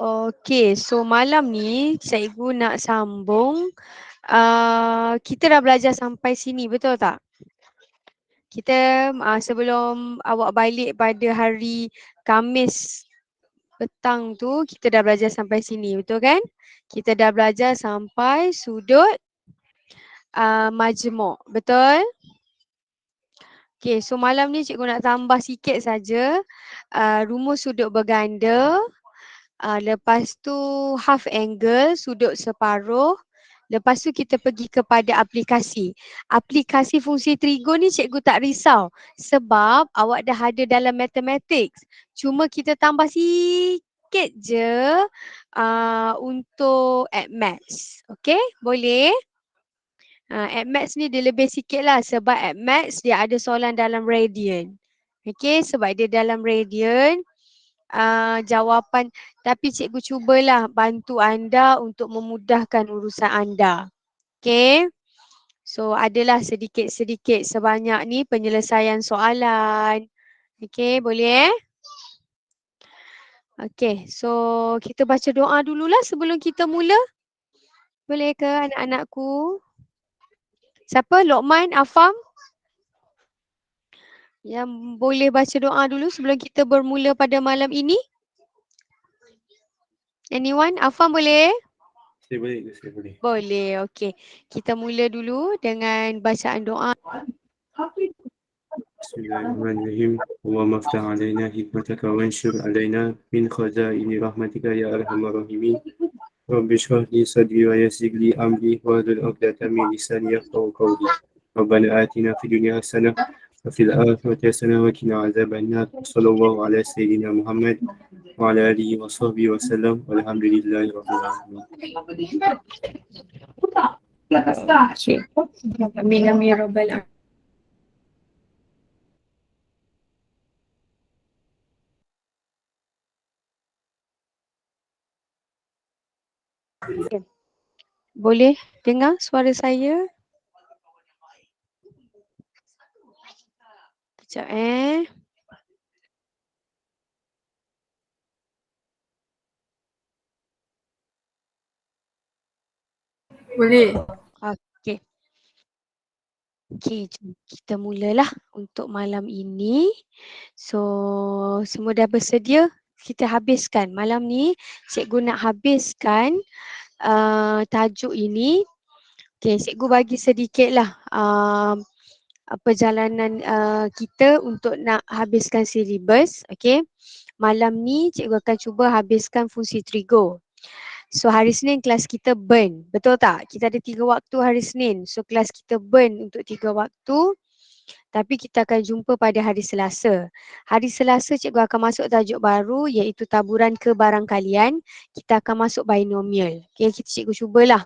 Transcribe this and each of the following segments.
Okey, so malam ni cikgu nak sambung. Kita dah belajar sampai sini, betul tak? Kita sebelum awak balik pada hari Khamis petang tu, kita dah belajar sampai sini, betul kan? Kita dah belajar sampai sudut majmuk, betul? Okay, so malam ni cikgu nak tambah sikit saja rumus sudut berganda. Lepas tu half angle, sudut separuh. Lepas tu kita pergi kepada aplikasi. Aplikasi fungsi trigon ni cikgu tak risau. Sebab awak dah ada dalam mathematics. Cuma kita tambah sikit je untuk add maths. Okay, boleh? Add maths ni dia lebih sikit lah. Sebab add maths dia ada soalan dalam radian. Okay, sebab dia dalam radian. Jawapan, tapi cikgu cubalah bantu anda untuk memudahkan urusan anda. Okay. So adalah sedikit-sedikit sebanyak ni penyelesaian soalan. Okay, boleh? Okay, so kita baca doa dululah sebelum kita mula. Boleh ke anak-anakku? Siapa? Lokman, Afam? Yang boleh baca doa dulu sebelum kita bermula pada malam ini? Anyone? Afam boleh? Saya boleh. Boleh, okey. Kita mula dulu dengan bacaan doa. Bismillahirrahmanirrahim. Wa maftah alaina hikmataka wa anshur alaina min khazaini rahmatika ya arhamar rahimin. Rabbi shrah li sadri wa yassir li amri wa hlul 'uqdatam min lisani yafqahu qawli. Rabbana atina fid dunya hasanah wa fil akhirati hasanah wa qina adzabannar. Sallallahu ala sayyidina Muhammad wa ala alihi wa sahbihi wa sallam. Walhamdulillahi rabbil alamin. Amin amin ya rabbal alamin. Boleh dengar suara saya? Sekejap Boleh. Okey. Okey, jom kita mulalah untuk malam ini. So, semua dah bersedia? Kita habiskan. Malam ni cikgu nak habiskan tajuk ini. Okey, cikgu bagi sedikitlah perjalanan kita untuk nak habiskan silibus. Okey. Malam ni cikgu akan cuba habiskan fungsi trigo. So hari Senin kelas kita burn. Betul tak? Kita ada 3 waktu hari Senin. So kelas kita burn untuk 3 waktu. Tapi kita akan jumpa pada hari Selasa. Hari Selasa cikgu akan masuk tajuk baru iaitu taburan kebarangkalian. Kita akan masuk binomial. Okay, cikgu cubalah.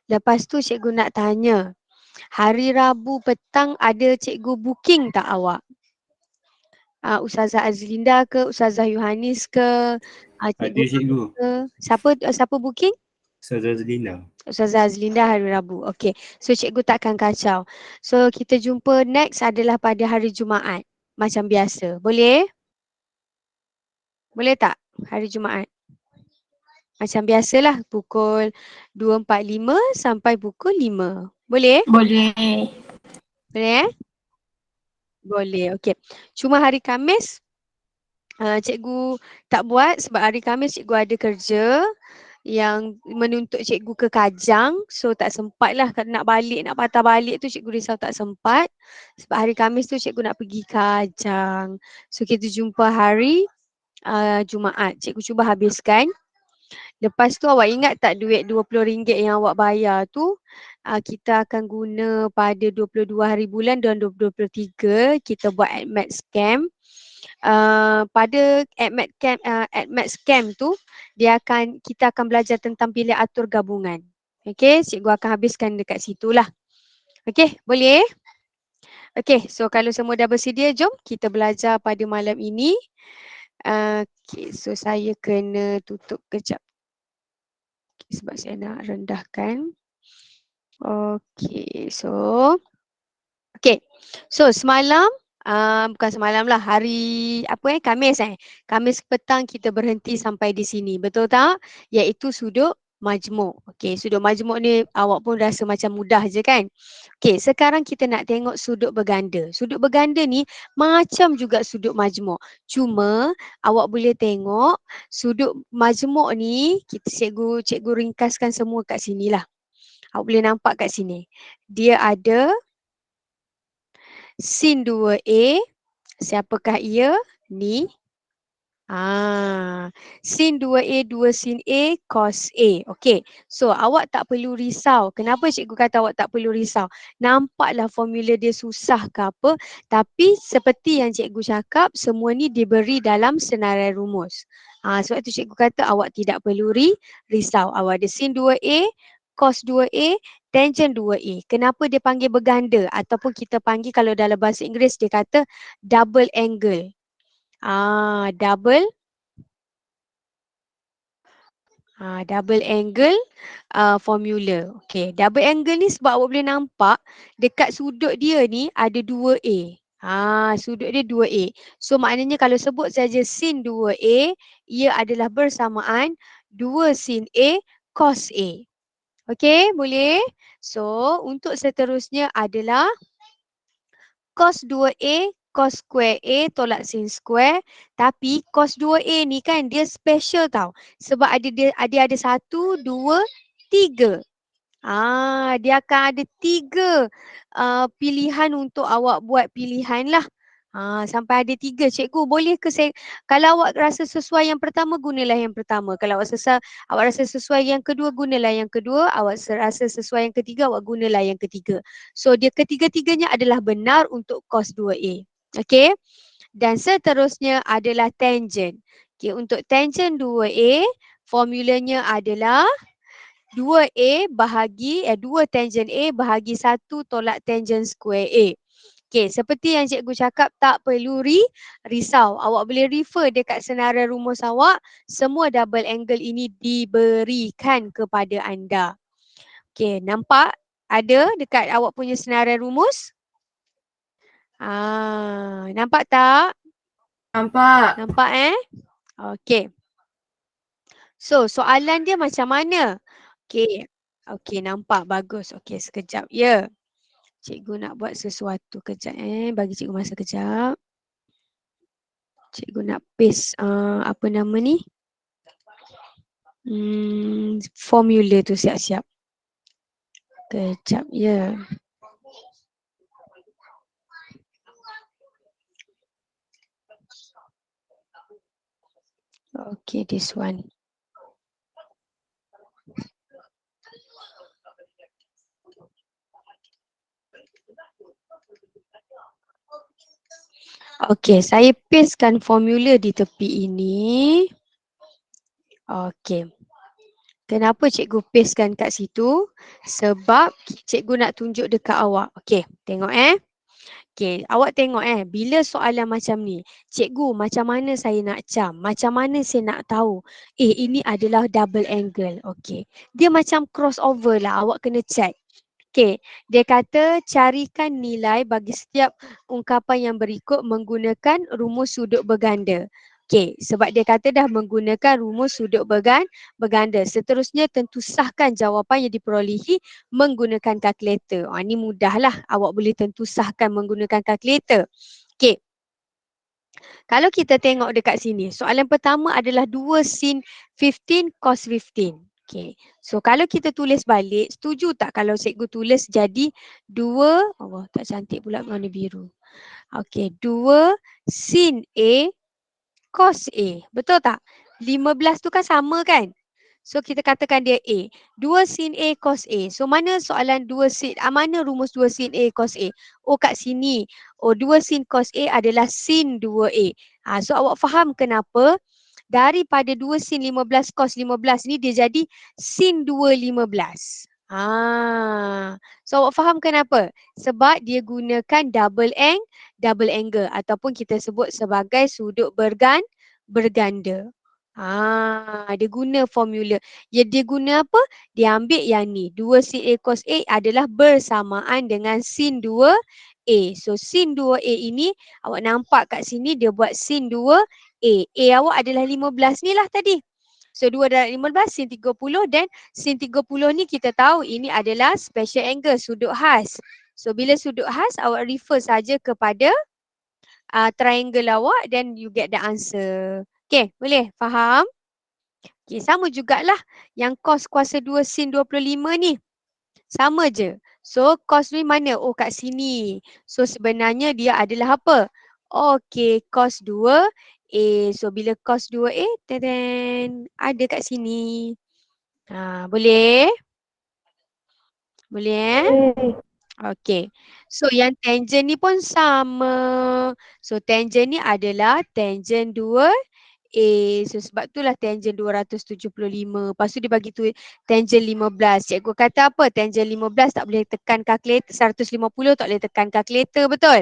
Lepas tu cikgu nak tanya. Hari Rabu petang ada cikgu booking tak awak? Ustazah Azlinda ke, Ustazah Yohanis ke, Ada cikgu. Siapa booking? Ustazah Azlinda. Ustazah Azlinda hari Rabu. Okey. So cikgu takkan kacau. So kita jumpa next adalah pada hari Jumaat. Macam biasa. Boleh? Boleh tak? Hari Jumaat. Macam biasalah. Pukul 2.45 sampai pukul 5. Boleh? Boleh. Boleh Boleh. Okey. Cuma hari Khamis cikgu tak buat sebab hari Khamis cikgu ada kerja yang menuntut cikgu ke Kajang. So tak sempat lah nak balik, nak patah balik tu cikgu risau tak sempat. Sebab hari Khamis tu cikgu nak pergi Kajang. So kita jumpa hari Jumaat. Cikgu cuba habiskan. Lepas tu awak ingat tak duit RM20 yang awak bayar tu kita akan guna pada 22 hari bulan dan 2023 kita buat AdMat scam. Pada AdMat scam tu kita akan belajar tentang pilih atur gabungan. Okey, cikgu akan habiskan dekat situlah. Okey, boleh? Okey, so kalau semua dah bersedia, jom kita belajar pada malam ini. Okey, so saya kena tutup kejap. Okay, sebab saya nak rendahkan. Okey, so semalam Bukan semalam lah, hari apa Khamis Khamis petang kita berhenti sampai di sini, betul tak? Iaitu sudut majmuk. Okey, sudut majmuk ni awak pun rasa macam mudah je kan? Okey, sekarang kita nak tengok sudut berganda. Sudut berganda ni macam juga sudut majmuk. Cuma awak boleh tengok sudut majmuk ni, cikgu ringkaskan semua kat sini lah. Awak boleh nampak kat sini. Dia ada sin 2A. Siapakah ia? Ni. Sin 2A, 2 sin A, cos A. Okey. So, awak tak perlu risau. Kenapa cikgu kata awak tak perlu risau? Nampaklah formula dia susah ke apa. Tapi seperti yang cikgu cakap, semua ni diberi dalam senarai rumus. Sebab tu cikgu kata awak tidak perlu risau. Awak ada sin 2A, cos 2A, tangent 2A. Kenapa dia panggil berganda? Ataupun kita panggil kalau dalam bahasa Inggeris dia kata double angle. Double angle formula. Okay, double angle ni sebab awak boleh nampak dekat sudut dia ni ada 2A. Sudut dia 2A. So maknanya kalau sebut saja sin 2A, ia adalah bersamaan 2 sin A cos A. Okay, boleh? So untuk seterusnya adalah cos 2A cos square A tolak sin square. Tapi cos 2A ni kan dia special tau. Sebab dia ada 1, 2, 3. Dia akan ada 3 pilihan untuk awak buat pilihan lah. Sampai ada 3. Cikgu boleh ke saya, kalau awak rasa sesuai yang pertama, gunalah yang pertama. Kalau awak rasa sesuai yang kedua, gunalah yang kedua. Awak rasa sesuai yang ketiga, awak gunalah yang ketiga. So dia ketiga-tiganya adalah benar untuk cos 2A. Okey. Dan seterusnya adalah tangent. Okey, untuk tangent 2A, formulanya adalah 2A bahagi 2 tangent A bahagi 1 tolak tangent square A. Okey, seperti yang cikgu cakap, tak perlu risau. Awak boleh refer dekat senarai rumus awak. Semua double angle ini diberikan kepada anda. Okey, nampak ada dekat awak punya senarai rumus? Nampak tak? Nampak. Nampak Okey. So, soalan dia macam mana? Okey. Okey, nampak bagus. Okey, sekejap ya. Cikgu nak buat sesuatu kejap bagi cikgu masa kejap. Cikgu nak paste apa nama ni? Formula tu siap-siap. Kejap ya. Okay, this one. Okay, saya pastekan formula di tepi ini. Okay. Kenapa cikgu pastekan kat situ? Sebab cikgu nak tunjuk dekat awak. Okay, tengok Okay, awak tengok bila soalan macam ni, cikgu macam mana saya nak cam? Macam mana saya nak tahu? Ini adalah double angle. Okay, dia macam crossover lah, awak kena check. Okay, dia kata carikan nilai bagi setiap ungkapan yang berikut menggunakan rumus sudut berganda. Okay, sebab dia kata dah menggunakan rumus sudut berganda. Seterusnya tentu sahkan jawapan yang diperolehi menggunakan kalkulator. Ini mudahlah, awak boleh tentu sahkan menggunakan kalkulator. Okay. Kalau kita tengok dekat sini, soalan pertama adalah 2 sin 15 cos 15. Okay. So kalau kita tulis balik, setuju tak kalau cikgu tulis jadi 2, tak cantik pula warna biru. Okay, 2 sin A cos A. Betul tak? 15 tu kan sama kan? So kita katakan dia A. 2 sin A cos A. So mana soalan 2 sin, mana rumus 2 sin A cos A? Kat sini. 2 sin cos A adalah sin 2A. So awak faham kenapa daripada 2 sin 15 cos 15 ni dia jadi sin 2 15. So awak faham kenapa? Sebab dia gunakan double angle ataupun kita sebut sebagai sudut berganda. Dia guna formula. Dia guna apa? Dia ambil yang ni. 2 sin A cos A adalah bersamaan dengan sin 2 A. So sin 2A ini awak nampak kat sini dia buat sin 2A. A awak adalah 15 ni lah tadi. So 2 darab 15 sin 30 dan sin 30 ni kita tahu ini adalah special angle, sudut khas. So bila sudut khas awak refer saja kepada triangle awak then you get the answer. Okay, boleh? Faham? Okay, sama jugalah yang cos kuasa 2 sin 25 ni. Sama je. So cos ni mana? Oh kat sini. So sebenarnya dia adalah apa? Okay, cos 2A. So bila cos 2A, ada kat sini. Boleh? Boleh Okay. So yang tangent ni pun sama. So tangent ni adalah tangent 2A. So sebab itulah tangent 275. Lepas tu dia bagi tu tangent 15. Cikgu kata apa? Tangent 15 tak boleh tekan kalkulator. 150 tak boleh tekan kalkulator. Betul?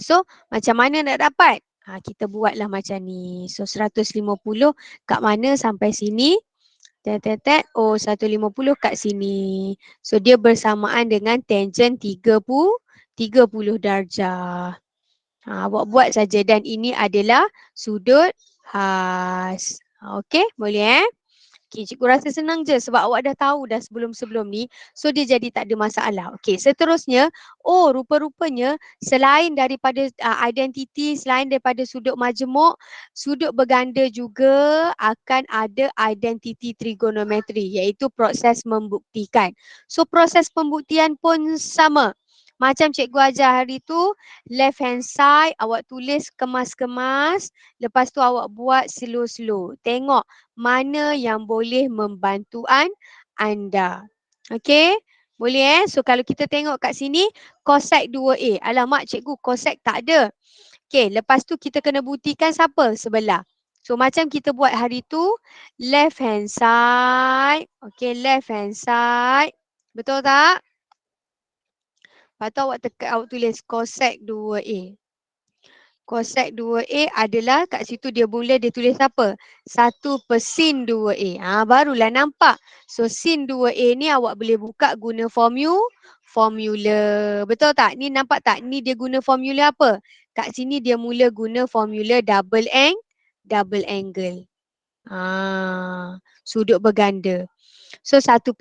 So macam mana nak dapat? Kita buatlah macam ni. So 150 kat mana sampai sini? Oh 150 kat sini. So dia bersamaan dengan tangent 30 darjah. Awak buat saja dan ini adalah sudut khas. Okey, boleh Okay, cikgu rasa senang je sebab awak dah tahu dah sebelum-sebelum ni. So dia jadi tak ada masalah. Okey, seterusnya, oh rupa-rupanya selain daripada identiti, selain daripada sudut majmuk, sudut berganda juga akan ada identiti trigonometri iaitu proses membuktikan. So proses pembuktian pun sama. Macam cikgu ajar hari tu, left hand side awak tulis kemas-kemas, lepas tu awak buat slow-slow. Tengok mana yang boleh membantu anda. Okey? Boleh So kalau kita tengok kat sini, cosec 2A. Alamak cikgu, cosec tak ada. Okey, lepas tu kita kena buktikan siapa? Sebelah. So macam kita buat hari tu, left hand side. Okey, left hand side. Betul tak? Lepas tu awak tulis cosec 2A. Cosec 2A adalah kat situ dia tulis apa? 1 per sin 2A. Barulah nampak. So sin 2A ni awak boleh buka guna formula. Betul tak? Ni nampak tak? Ni dia guna formula apa? Kat sini dia mula guna formula double angle. Sudut berganda. So 1/2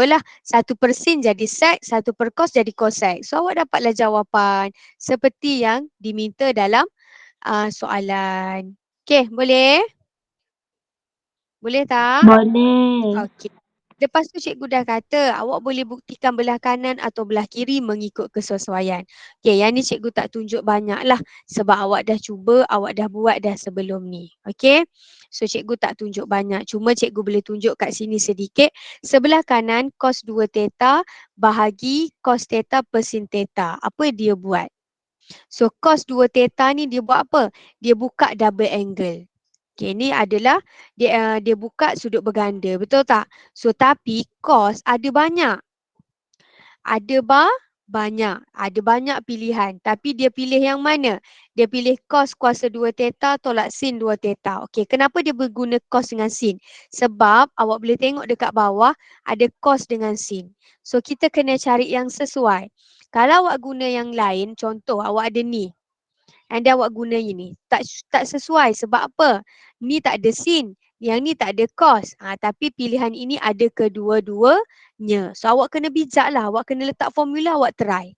lah. 1 per sin jadi sec, 1 per cos jadi cosec. So awak dapatlah jawapan seperti yang diminta dalam soalan. Okey, boleh? Boleh tak? Boleh. Okey. Lepas tu cikgu dah kata awak boleh buktikan belah kanan atau belah kiri mengikut kesesuaian. Okey, yang ni cikgu tak tunjuk banyak lah sebab awak dah cuba, awak dah buat dah sebelum ni. Okey. So cikgu tak tunjuk banyak. Cuma cikgu boleh tunjuk kat sini sedikit. Sebelah kanan cos 2 theta bahagi cos theta per sin theta. Apa dia buat? So cos 2 theta ni dia buat apa? Dia buka double angle. Okay, ni adalah dia buka sudut berganda. Betul tak? So tapi cos ada banyak. Banyak. Ada banyak pilihan. Tapi dia pilih yang mana? Dia pilih cos kuasa 2 theta tolak sin 2 theta. Okey, kenapa dia berguna cos dengan sin? Sebab awak boleh tengok dekat bawah ada cos dengan sin. So kita kena cari yang sesuai. Kalau awak guna yang lain, contoh awak ada ni. And awak guna ini. Tak sesuai. Sebab apa? Ni tak ada sin. Yang ni tak ada cos. Tapi pilihan ini ada kedua-duanya. So awak kena bijak lah. Awak kena letak formula, awak try.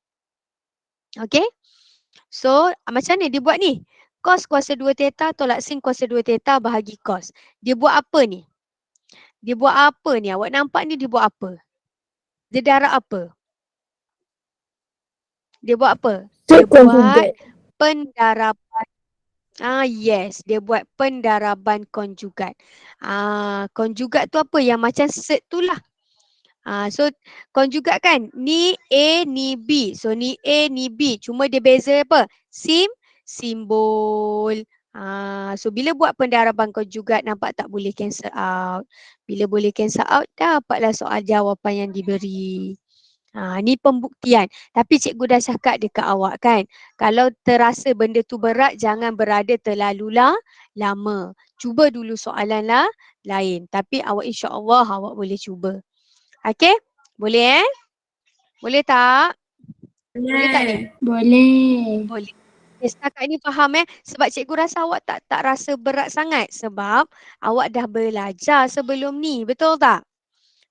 Okay? So macam mana dia buat ni? Cos kuasa 2 theta tolak sin kuasa 2 theta bahagi cos. Dia buat apa ni? Dia buat apa ni? Awak nampak ni dia buat apa? Dia darab apa? Dia buat apa? Dia buat pendaraban. Yes, dia buat pendaraban konjugat. Konjugat tu apa? Yang macam set tu lah. So konjugat kan? Ni A, ni B. So ni A, ni B. Cuma dia beza apa? Simbol. So bila buat pendaraban konjugat nampak tak boleh cancel out. Bila boleh cancel out dapatlah soal jawapan yang diberi. Ni pembuktian. Tapi cikgu dah cakap dekat awak kan. Kalau terasa benda tu berat, jangan berada terlalu lama. Cuba dulu soalan lain. Tapi awak insya-Allah awak boleh cuba. Okey? Boleh Boleh tak? Boleh tak ni? Boleh. Boleh. Setakat ni faham sebab cikgu rasa awak tak rasa berat sangat sebab awak dah belajar sebelum ni, betul tak?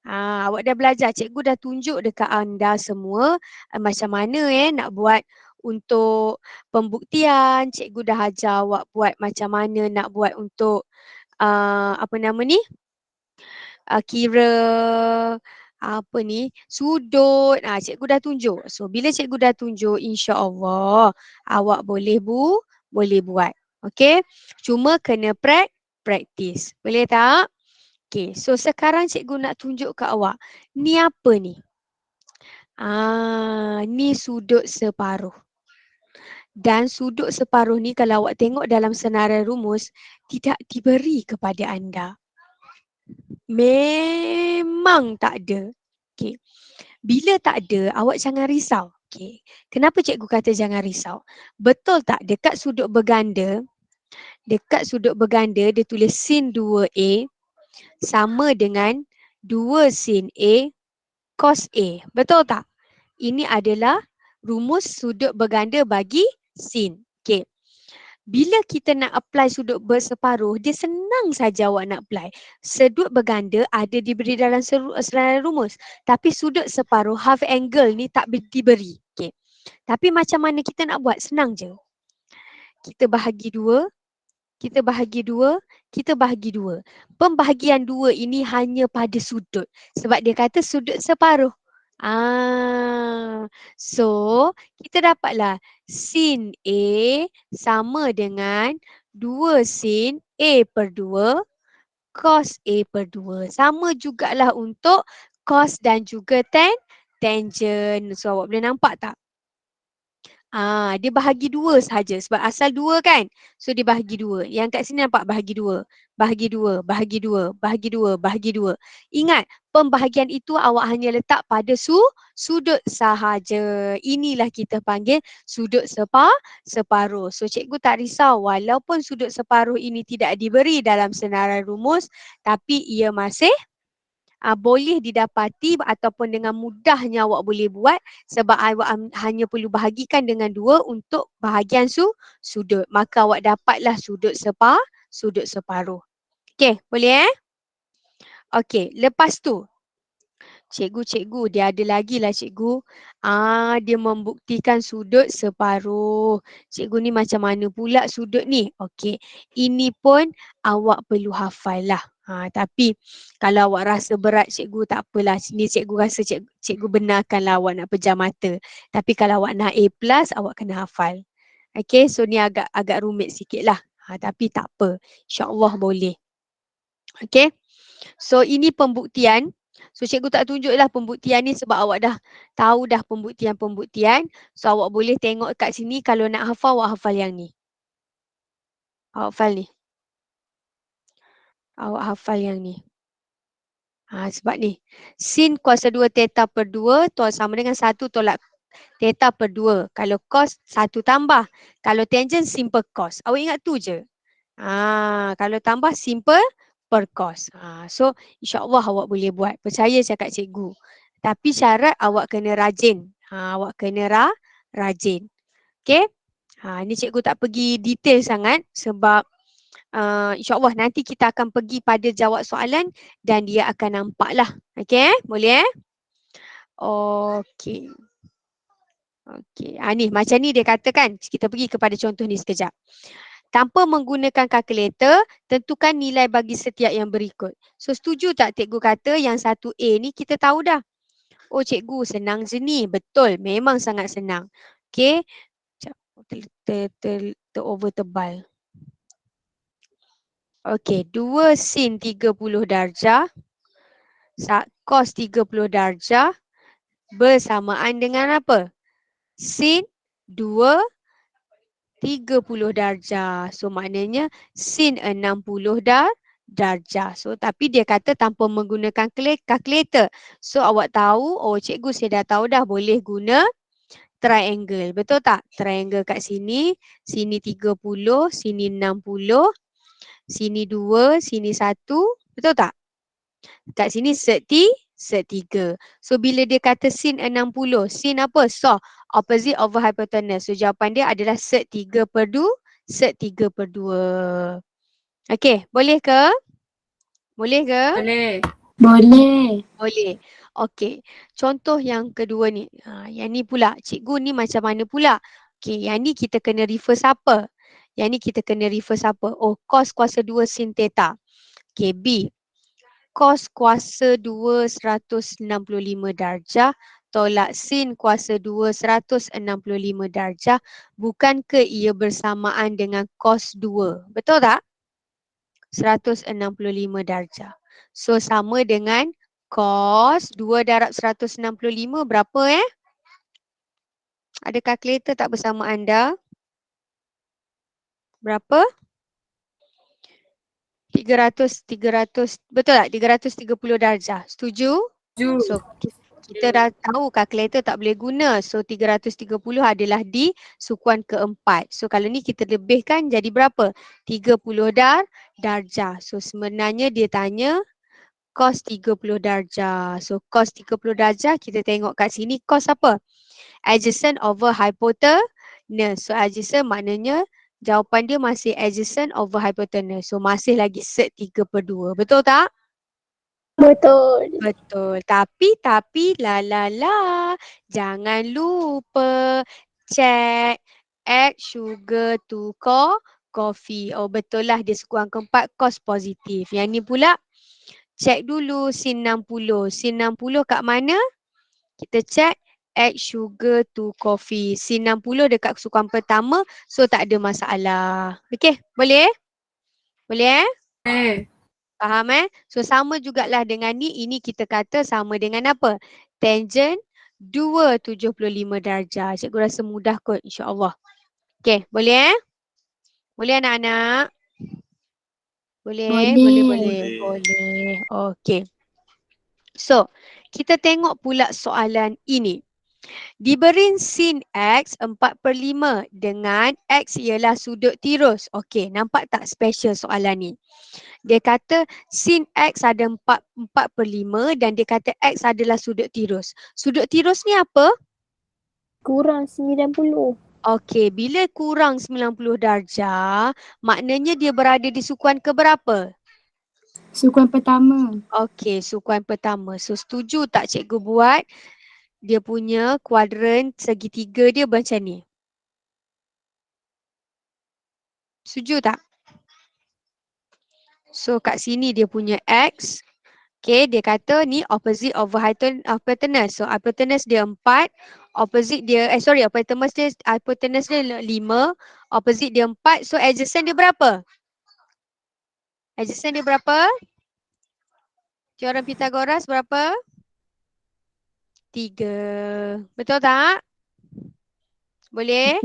Awak dah belajar, cikgu dah tunjuk dekat anda semua macam mana nak buat untuk pembuktian, cikgu dah ajar awak buat macam mana nak buat untuk apa nama ni? Kira apa ni, sudut, cikgu dah tunjuk. So bila cikgu dah tunjuk, insya-Allah awak boleh buat. Okey? Cuma kena praktis. Boleh tak? Okey, so sekarang cikgu nak tunjuk ke awak. Ni apa ni? Ni sudut separuh. Dan sudut separuh ni kalau awak tengok dalam senarai rumus tidak diberi kepada anda. Memang tak ada. Okey. Bila tak ada, awak jangan risau. Okey. Kenapa cikgu kata jangan risau? Betul tak dekat sudut berganda dia tulis sin 2A sama dengan 2 sin A cos A. Betul tak? Ini adalah rumus sudut berganda bagi sin. Okey. Bila kita nak apply sudut berseparuh, dia senang saja awak nak apply. Sudut berganda ada diberi dalam senarai rumus. Tapi sudut separuh, half angle ni tak diberi. Okay. Tapi macam mana kita nak buat? Senang je. Kita bahagi dua. Pembahagian dua ini hanya pada sudut. Sebab dia kata sudut separuh. So, kita dapatlah sin A sama dengan 2 sin A per 2 cos A per 2. Sama jugalah untuk cos dan juga tangent. So, awak boleh nampak tak? Dia bahagi dua sahaja sebab asal dua kan. So dia bahagi dua. Yang kat sini nampak bahagi dua. Bahagi dua. Ingat, pembahagian itu awak hanya letak pada sudut sahaja. Inilah kita panggil sudut separuh. So cikgu tak risau walaupun sudut separuh ini tidak diberi dalam senarai rumus, tapi ia masih boleh didapati ataupun dengan mudahnya awak boleh buat sebab awak hanya perlu bahagikan dengan 2 untuk bahagian sudut. Maka awak dapatlah sudut separuh. Okey, boleh Okey, lepas tu cikgu dia ada lagi lah cikgu. Dia membuktikan sudut separuh. Cikgu ni macam mana pula sudut ni? Okey, ini pun awak perlu hafal lah. Tapi kalau awak rasa berat cikgu tak apalah. Sini cikgu rasa cikgu benarkanlah awak nak pejam mata. Tapi kalau awak nak A+, awak kena hafal. Okey, so ni agak rumit sikit lah. Tapi tak apa. InsyaAllah boleh. Okey, so ini pembuktian. So cikgu tak tunjuklah pembuktian ni sebab awak dah tahu dah pembuktian. So awak boleh tengok kat sini kalau nak hafal, awak hafal yang ni. Awak hafal ni. Awak hafal yang ni. Sebab ni. Sin kuasa 2 theta per 2 sama dengan 1 tolak theta per 2. Kalau cos 1 tambah. Kalau tangent simple cos. Awak ingat tu je. Kalau tambah simple per cos. So insyaAllah awak boleh buat. Percaya cakap cikgu. Tapi syarat awak kena rajin. Awak kena rajin. Okay. Ni cikgu tak pergi detail sangat sebab InsyaAllah nanti kita akan pergi pada jawab soalan dan dia akan nampak lah. Okay, boleh Okay. Okay, ni macam ni dia katakan. Kita pergi kepada contoh ni sekejap. Tanpa menggunakan kalkulator, tentukan nilai bagi setiap yang berikut. So setuju tak cikgu kata yang 1A ni kita tahu dah. Oh cikgu senang je ni. Betul, memang sangat senang. Okay, over tebal. Okey, 2 sin 30 darjah cos 30 darjah bersamaan dengan apa? Sin 2 30 darjah. So maknanya sin 60 darjah. So tapi dia kata tanpa menggunakan kalkulator. So awak tahu, oh cikgu saya dah tahu dah boleh guna triangle. Betul tak? Triangle kat sini, sini 30, sini 60. Sini 2, sini 1. Betul tak? Kat sini Sek 3. So bila dia kata sin 60, sin apa? So, opposite over hypotenuse. So jawapan dia adalah sek 3/2, sek 3/2. Okey, boleh ke? Boleh ke? Boleh. Boleh. Boleh. Okey. Contoh yang kedua ni. Yang ni pula. Cikgu ni macam mana pula? Okey, yang ni kita kena reverse apa? Yang ni kita kena reverse apa? Oh, cos kuasa 2 sin theta. Okey, B. Cos kuasa 2 165 darjah tolak sin kuasa 2 165 darjah. Bukankah ia bersamaan dengan cos 2? Betul tak? 165 darjah. So sama dengan cos 2 darab 165 berapa Ada kalkulator tak bersama anda? Berapa? 300, betul tak? 330 darjah. Setuju? Setuju. So kita dah tahu kalkulator tak boleh guna. So 330 adalah di sukuan keempat. So kalau ni kita lebihkan jadi berapa? 30 darjah. So sebenarnya dia tanya cos 30 darjah. So cos 30 darjah kita tengok kat sini cos apa? Adjacent over hypotenuse. So adjacent maknanya jawapan dia masih adjacent over hypotenuse. So masih lagi sek 3/2. Betul tak? Betul. Betul. Tapi jangan lupa check add sugar to coffee. Oh betul lah dia sukuan keempat cos positif. Yang ni pula check dulu sin 60. Sin 60 kat mana? Kita check add sugar to coffee. Sin 60 dekat sukuan pertama, so tak ada masalah. Okey, boleh? Boleh Boleh. Faham So sama jugalah dengan ni, ini kita kata sama dengan apa? Tangent 275 darjah. Cikgu rasa mudah kot insya-Allah. Okey, boleh Boleh anak-anak? Boleh. Boleh. Okey. So, kita tengok pula soalan ini. Diberi sin X 4/5 dengan X ialah sudut tirus. Okey, nampak tak special soalan ni? Dia kata sin X ada 4/5 dan dia kata X adalah sudut tirus. Sudut tirus ni apa? Kurang 90. Okey, bila kurang 90 darjah, maknanya dia berada di sukuan keberapa? Sukuan pertama. Okey, sukuan pertama. So setuju tak cikgu buat dia punya kuadran segitiga dia macam ni? Setuju tak? So kat sini dia punya X. Okay, dia kata ni opposite over hypotenuse. So hypotenuse dia 4. Opposite dia, hypotenuse dia 5. Opposite dia 4. So adjacent dia berapa? Adjacent dia berapa? Teorem Pythagoras berapa? 3. Betul tak? Boleh?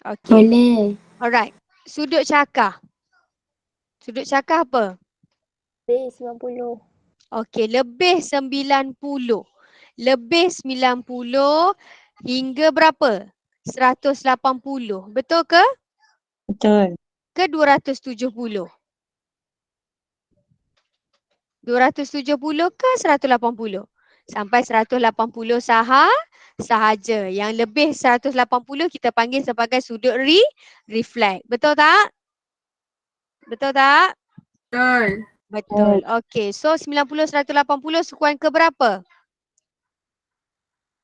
Okay. Boleh. Alright. Sudut cakar. Sudut cakar apa? Lebih 90. Okey, lebih 90. Lebih 90 hingga berapa? 180. Betul ke? Betul. Ke 270? 270 ke 180? Sampai 180 sahaja. Yang lebih 180 kita panggil sebagai sudut reflect. Betul tak? Betul tak? Betul. Betul. Okey. So 90 180 sukuan ke berapa?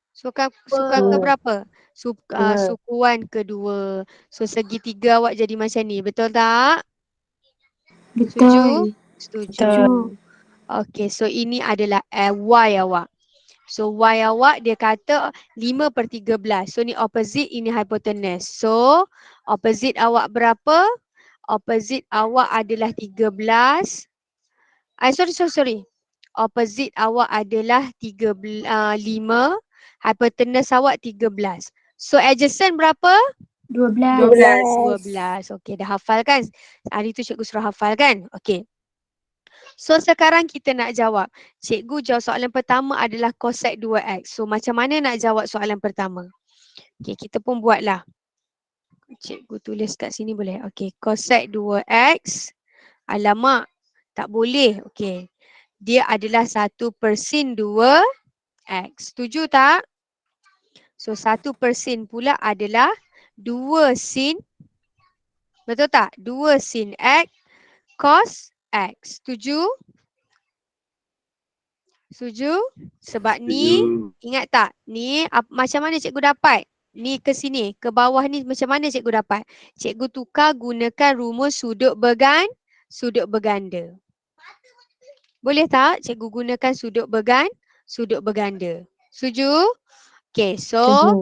Sukuan ke berapa? Sukuan kedua. So segitiga awak jadi macam ni. Betul tak? Betul. Setuju. Okey. So ini adalah Y awak. So Y awak dia kata 5/13. So ni opposite, ini hypotenuse. So opposite awak berapa? Opposite awak adalah 13. Sorry. Opposite awak adalah 5. Hypotenuse awak 13. So adjacent berapa? 12. Okey, dah hafal kan? Hari tu cikgu suruh hafal kan? Okey. So sekarang kita nak jawab. Cikgu jawab soalan pertama adalah cosec 2x. So macam mana nak jawab soalan pertama? Okey, kita pun buatlah. Cikgu tulis kat sini boleh? Okey, cosec 2x. Alamak, tak boleh. Okey. dia adalah 1/2x. Setuju tak? So 1% pula adalah 2 sin. Betul tak? 2 sin x cos x. Setuju? Setuju? Sebab ni, Setuju. ingat tak? Ni macam mana cikgu dapat? Ni ke sini, ke bawah ni macam mana cikgu dapat? Cikgu tukar gunakan rumus sudut berganda. Boleh tak cikgu gunakan sudut berganda? Setuju? Okay, so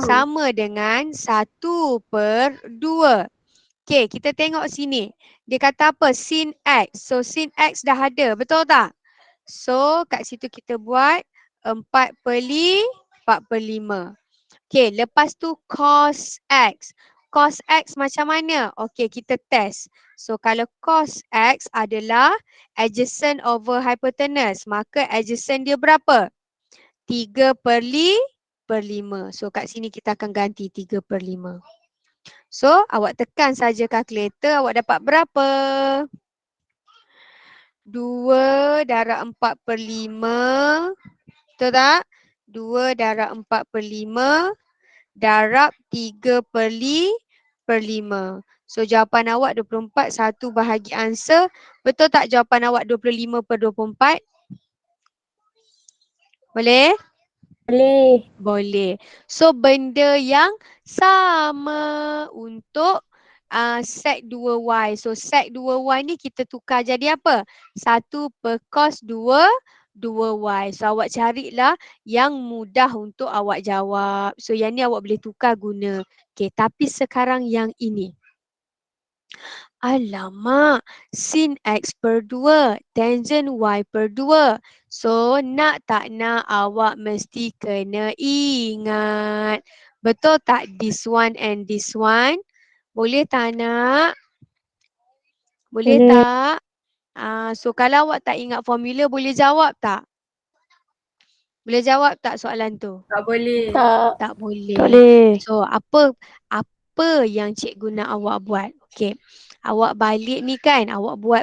sama dengan 1/2. Okay, kita tengok sini. Dia kata apa? Sin X. So, sin X dah ada. Betul tak? So, kat situ kita buat 4/5. Okay, lepas tu cos X. Cos X macam mana? Okay, kita test. So, kalau cos X adalah adjacent over hypotenuse, maka adjacent dia berapa? 3/5. So, kat sini kita akan ganti 3/5. So, awak tekan saja kalkulator, awak dapat berapa? 2/4/5. Betul tak? 2/4/5 darab 3/5. So, jawapan awak 24, 1 bahagi answer. Betul tak jawapan awak 25/24? Boleh? Boleh. Boleh. So, benda yang sama untuk sec 2y. So, sec 2y ni kita tukar jadi apa? 1/cos 2y. So, awak carilah yang mudah untuk awak jawab. So, yang ni awak boleh tukar guna. Okay, tapi sekarang yang ini. Alamak, sin x/2, tangent y/2. So, nak tak nak awak mesti kena ingat. Betul tak this one and this one? Boleh tak nak? Boleh Boleh. tak? So, kalau awak tak ingat formula, boleh jawab tak? Boleh jawab tak soalan tu? Tak boleh. Tak. Tak boleh. Boleh. So, apa yang cikgu nak awak buat? Okay. Awak balik ni kan, awak buat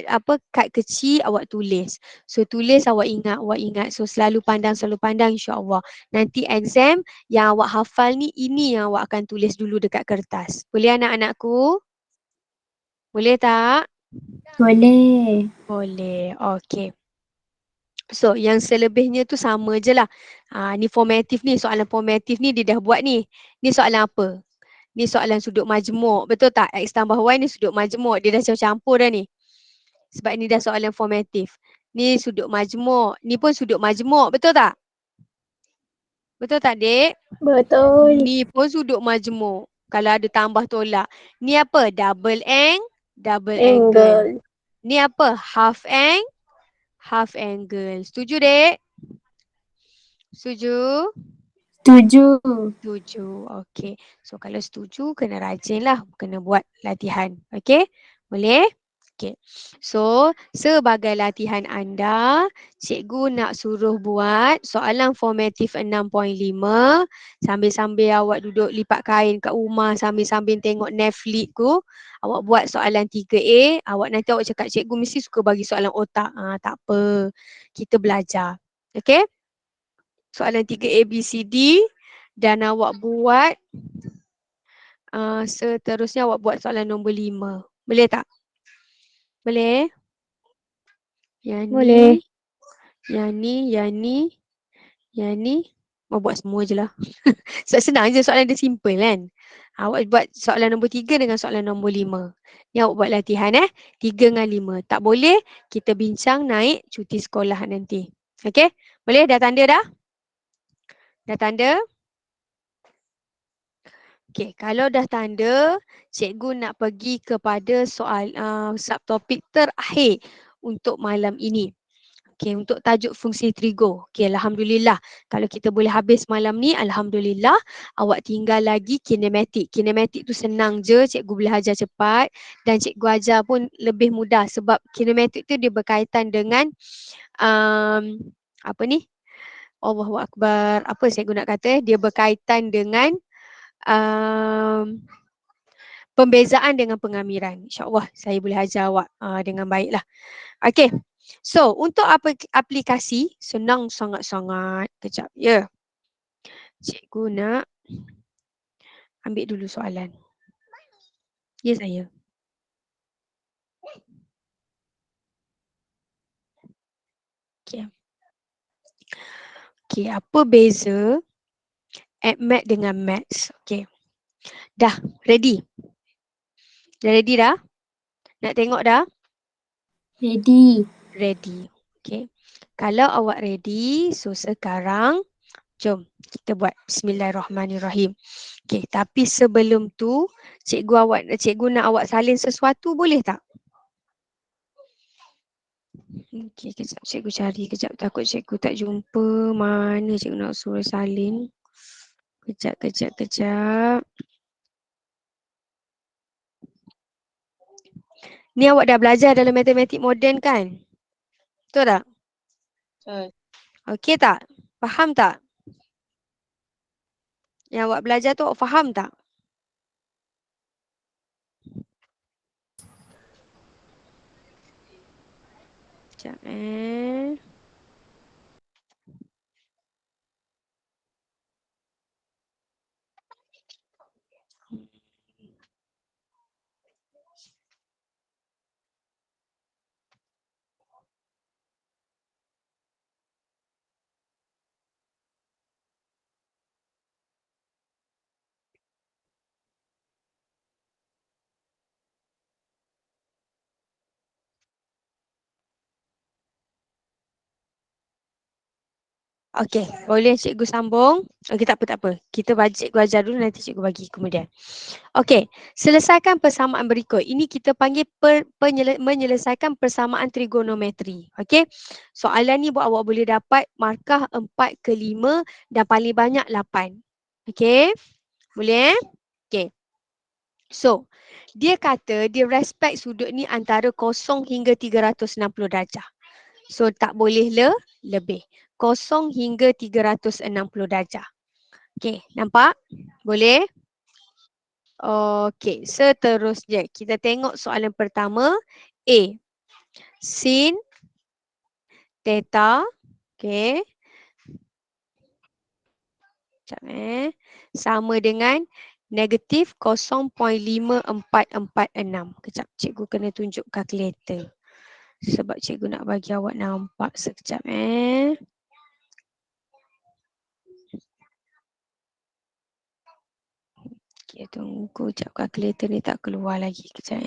apa, kad kecil, awak tulis. So, tulis awak ingat. So, selalu pandang insya-Allah. Nanti exam yang awak hafal ni, ini yang awak akan tulis dulu dekat kertas. Boleh anak-anakku? Boleh tak? Boleh. Boleh. Okay. So, yang selebihnya tu sama je lah. Ni formatif ni, soalan formatif ni dia dah buat ni. Ni soalan apa? Ni soalan sudut majmuk. Betul tak? X tambah Y ni sudut majmuk. Dia dah campur dah ni. Sebab ni dah soalan formatif. Ni sudut majmuk. Ni pun sudut majmuk. Betul tak? Betul tak, Dek? Betul. Ni pun sudut majmuk. Kalau ada tambah tolak. Ni apa? Double angle. Angle. Ni apa? Half angle. Setuju, Dek? Setuju? Setuju. Setuju. Okey. So, kalau setuju, kena rajin lah. Kena buat latihan. Okey? Boleh? Okey. So, sebagai latihan anda, cikgu nak suruh buat soalan formatif 6.5. Sambil-sambil awak duduk lipat kain kat rumah, sambil-sambil tengok Netflix ku, awak buat soalan 3A. Nanti awak cakap, cikgu mesti suka bagi soalan otak. Tak apa. Kita belajar. Okey? Soalan 3A, B, C, D dan awak buat seterusnya awak buat soalan nombor 5. Boleh tak? Boleh? Yang Boleh. ni, yang ni. Awak buat semua je lah. Senang je, soalan dia simple kan? Awak buat soalan nombor 3 dengan soalan nombor 5. Ni awak buat latihan 3 dengan 5. Tak boleh, kita bincang naik cuti sekolah nanti. Okey? Boleh? Dah tanda dah? Dah tanda? Okey, kalau dah tanda, cikgu nak pergi kepada soal subtopik terakhir untuk malam ini. Okey, untuk tajuk fungsi trigo. Okey, alhamdulillah. Kalau kita boleh habis malam ni, alhamdulillah. Awak tinggal lagi kinematik. Kinematik tu senang je, cikgu boleh ajar cepat dan cikgu ajar pun lebih mudah sebab kinematik tu dia berkaitan dengan apa ni? Allahu Akbar. Apa cikgu nak kata? Dia berkaitan dengan pembezaan dengan pengamiran. InsyaAllah saya boleh ajar awak dengan baiklah. Okey. So, untuk aplikasi, senang sangat-sangat. Kejap, ya. Cikgu nak ambil dulu soalan. Ya, saya. Okay. Okay, apa beza AdMath dengan Maths? Okay. Dah, ready? Dah ready dah? Nak tengok dah? Ready. Ready. Okay. Kalau awak ready, so sekarang jom kita buat Bismillahirrahmanirrahim. Okay, tapi sebelum tu cikgu nak awak salin sesuatu, boleh tak? Okay, kejap cikgu cari. Kejap, takut cikgu tak jumpa. Mana cikgu nak suruh salin? Kejap. Ni awak dah belajar dalam matematik moden kan? Betul tak? Betul. Okey tak? Faham tak? Yang awak belajar tu awak faham tak? Sekejap Okey, boleh cikgu sambung? Okey, tak apa. Kita cikgu ajar dulu, nanti cikgu bagi kemudian. Okey, selesaikan persamaan berikut. Ini kita panggil menyelesaikan persamaan trigonometri. Okey, soalan ni buat awak boleh dapat markah 4 ke 5 dan paling banyak 8. Okey, boleh? Okey. So, dia kata dia respect sudut ni antara 0 hingga 360 darjah. So, tak boleh lebih. 0 hingga 360 darjah. Okey, nampak? Boleh? Okey, seterusnya kita tengok soalan pertama. A. Sin theta. Okey. Sekejap sama dengan negatif 0.5446. Kejap, cikgu kena tunjuk kalkulator. Sebab cikgu nak bagi awak nampak sekejap Okay, tunggu sekejap, kalkulator ni tak keluar lagi. Kejap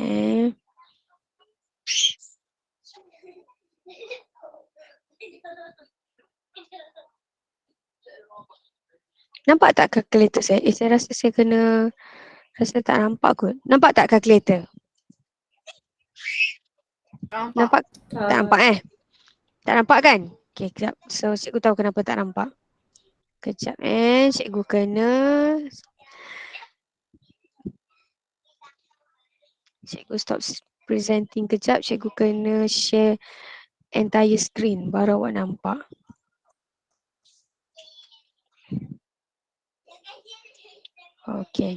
Nampak tak kalkulator saya? Saya rasa saya kena, rasa tak nampak kot. Nampak tak kalkulator? Nampak? Tak nampak Tak nampak kan? Okay, kejap. So, cikgu tahu kenapa tak nampak. Kejap cikgu kena. Cikgu stop presenting kejap. Cikgu kena share entire screen baru awak nampak. Okay.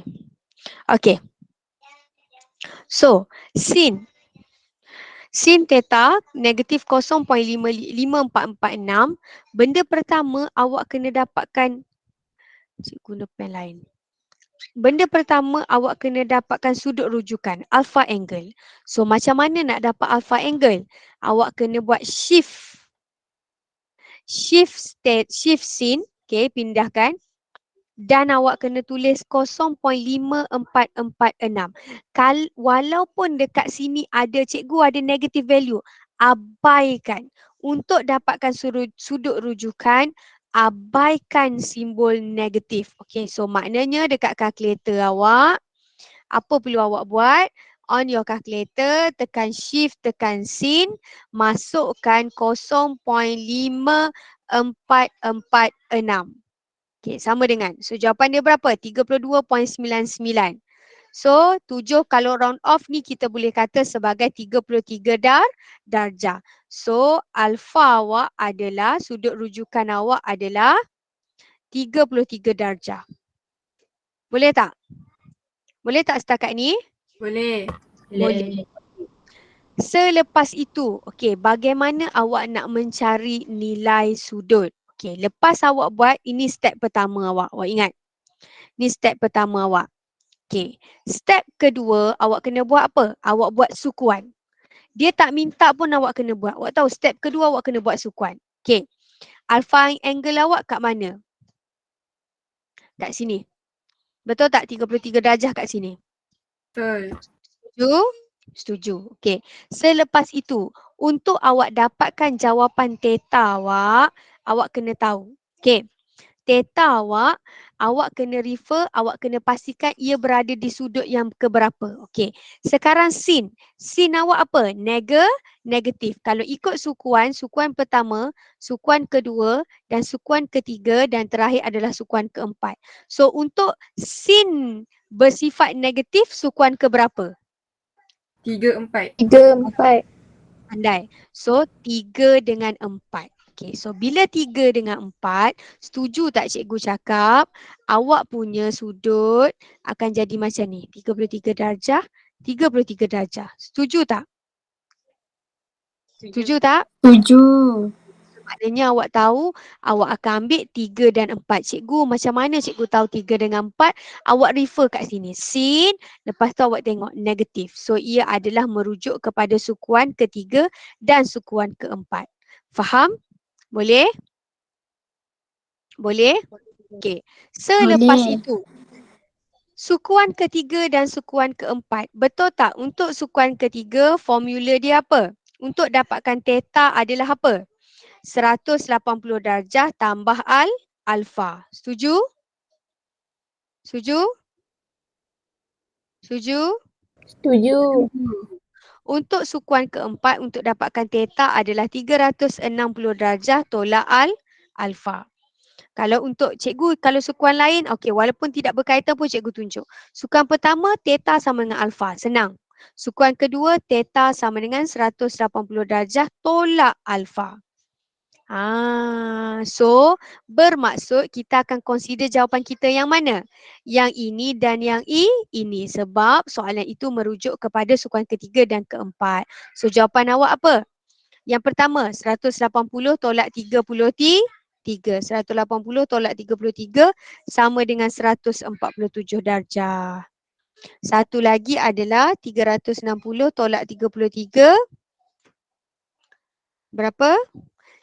Okay. So, sin theta negatif 0.5446. Benda pertama awak kena dapatkan, cikgu guna pen lain. Benda pertama awak kena dapatkan sudut rujukan, alpha angle. So macam mana nak dapat alpha angle? Awak kena buat shift sin, okay, pindahkan. Dan awak kena tulis 0.5446. Walaupun dekat sini ada cikgu ada negative value, abaikan. Untuk dapatkan sudut rujukan, abaikan simbol negatif. Okay, so maknanya dekat kalkulator awak, apa perlu awak buat? On your calculator, tekan shift, tekan sin, masukkan 0.5446. Okay, sama dengan. So, jawapan dia berapa? 32.99. So, 7 kalau round off ni kita boleh kata sebagai 33 darjah. So, alfa awak adalah, sudut rujukan awak adalah 33 darjah. Boleh tak? Boleh tak setakat ni? Boleh. Boleh. Selepas itu, okey, bagaimana awak nak mencari nilai sudut? Okey, lepas awak buat, ini step pertama awak. Awak ingat? Ni step pertama awak. Okey. Step kedua, awak kena buat apa? Awak buat sukuan. Dia tak minta pun awak kena buat. Awak tahu step kedua awak kena buat sukuan. Okey. Alpha angle awak kat mana? Kat sini. Betul tak 33 darjah kat sini? Betul. Setuju? Setuju. Okey. Selepas itu, untuk awak dapatkan jawapan theta awak kena tahu. Okey. Theta awak kena refer, awak kena pastikan ia berada di sudut yang keberapa. Okey. Sekarang sin. Sin awak apa? Negatif. Kalau ikut sukuan, sukuan pertama, sukuan kedua dan sukuan ketiga dan terakhir adalah sukuan keempat. So untuk sin bersifat negatif, sukuan keberapa? 3, 4. 3, 4. Pandai. So 3 dengan 4. Okay, so bila 3 dengan 4, setuju tak cikgu cakap awak punya sudut akan jadi macam ni. 33 darjah, 33 darjah. Setuju tak? Setuju tak? Setuju. Maknanya awak tahu awak akan ambil 3 dan 4. Cikgu macam mana cikgu tahu 3 dengan 4? Awak refer kat sini. Sin, lepas tu awak tengok negatif. So ia adalah merujuk kepada sukuan ketiga dan sukuan keempat. Faham? Boleh? Boleh? Okey. Selepas Boleh. itu, sukuan ketiga dan sukuan keempat. Betul tak? Untuk sukuan ketiga, formula dia apa? Untuk dapatkan theta adalah apa? 180 darjah tambah alfa. Setuju? Setuju? Setuju? Setuju. Untuk sukuan keempat, untuk dapatkan theta adalah 360 darjah tolak alfa. Kalau untuk cikgu, kalau sukuan lain, okey, walaupun tidak berkaitan pun cikgu tunjuk. Sukuan pertama, theta sama dengan alfa. Senang. Sukuan kedua, theta sama dengan 180 darjah tolak alfa. So bermaksud kita akan consider jawapan kita yang mana? Yang ini dan yang ini. Sebab soalan itu merujuk kepada sukuan ketiga dan keempat. So jawapan awak apa? Yang pertama, 180 tolak 33. 180 tolak 33 sama dengan 147 darjah. Satu lagi adalah 360 tolak 33. Berapa?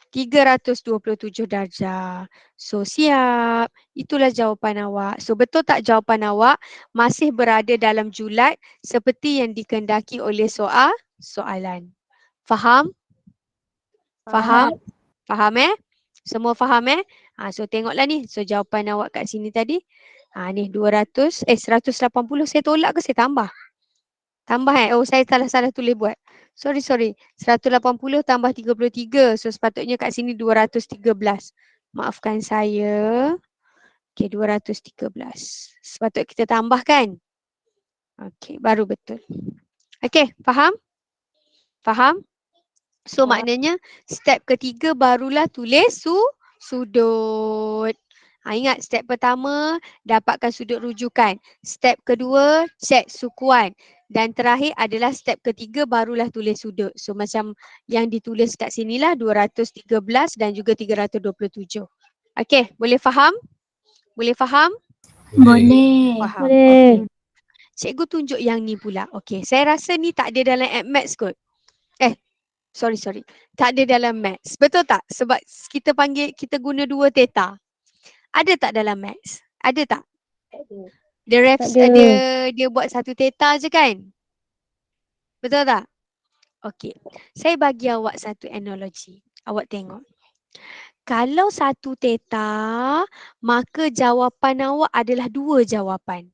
327 darjah. So siap. Itulah jawapan awak. So betul tak jawapan awak masih berada dalam julat seperti yang dikehendaki oleh soalan. Faham? Faham? Faham Semua faham so tengoklah ni. So jawapan awak kat sini tadi. Ni 180 saya tolak ke saya tambah? Tambah Oh saya salah tulis buat. Sorry. 180 tambah 33. So sepatutnya kat sini 213. Maafkan saya. Okay, 213. Sepatutnya kita tambahkan. Okay, baru betul. Okay, faham? Faham? So maknanya step ketiga barulah tulis sudut. Ingat step pertama dapatkan sudut rujukan. Step kedua cek sukuan. Dan terakhir adalah step ketiga barulah tulis sudut. So macam yang ditulis kat sinilah 213 dan juga 327. Okey, boleh faham? Boleh faham? Boleh. Faham. Boleh. Okay. Cikgu tunjuk yang ni pula. Okey, saya rasa ni tak ada dalam app maths kot. Sorry. Tak ada dalam maths. Betul tak? Sebab kita guna 2 theta. Ada tak dalam maths? Ada tak? Dia buat 1 theta je kan? Betul tak? Okey. Saya bagi awak satu analogi. Awak tengok. Kalau 1 theta, maka jawapan awak adalah 2 jawapan.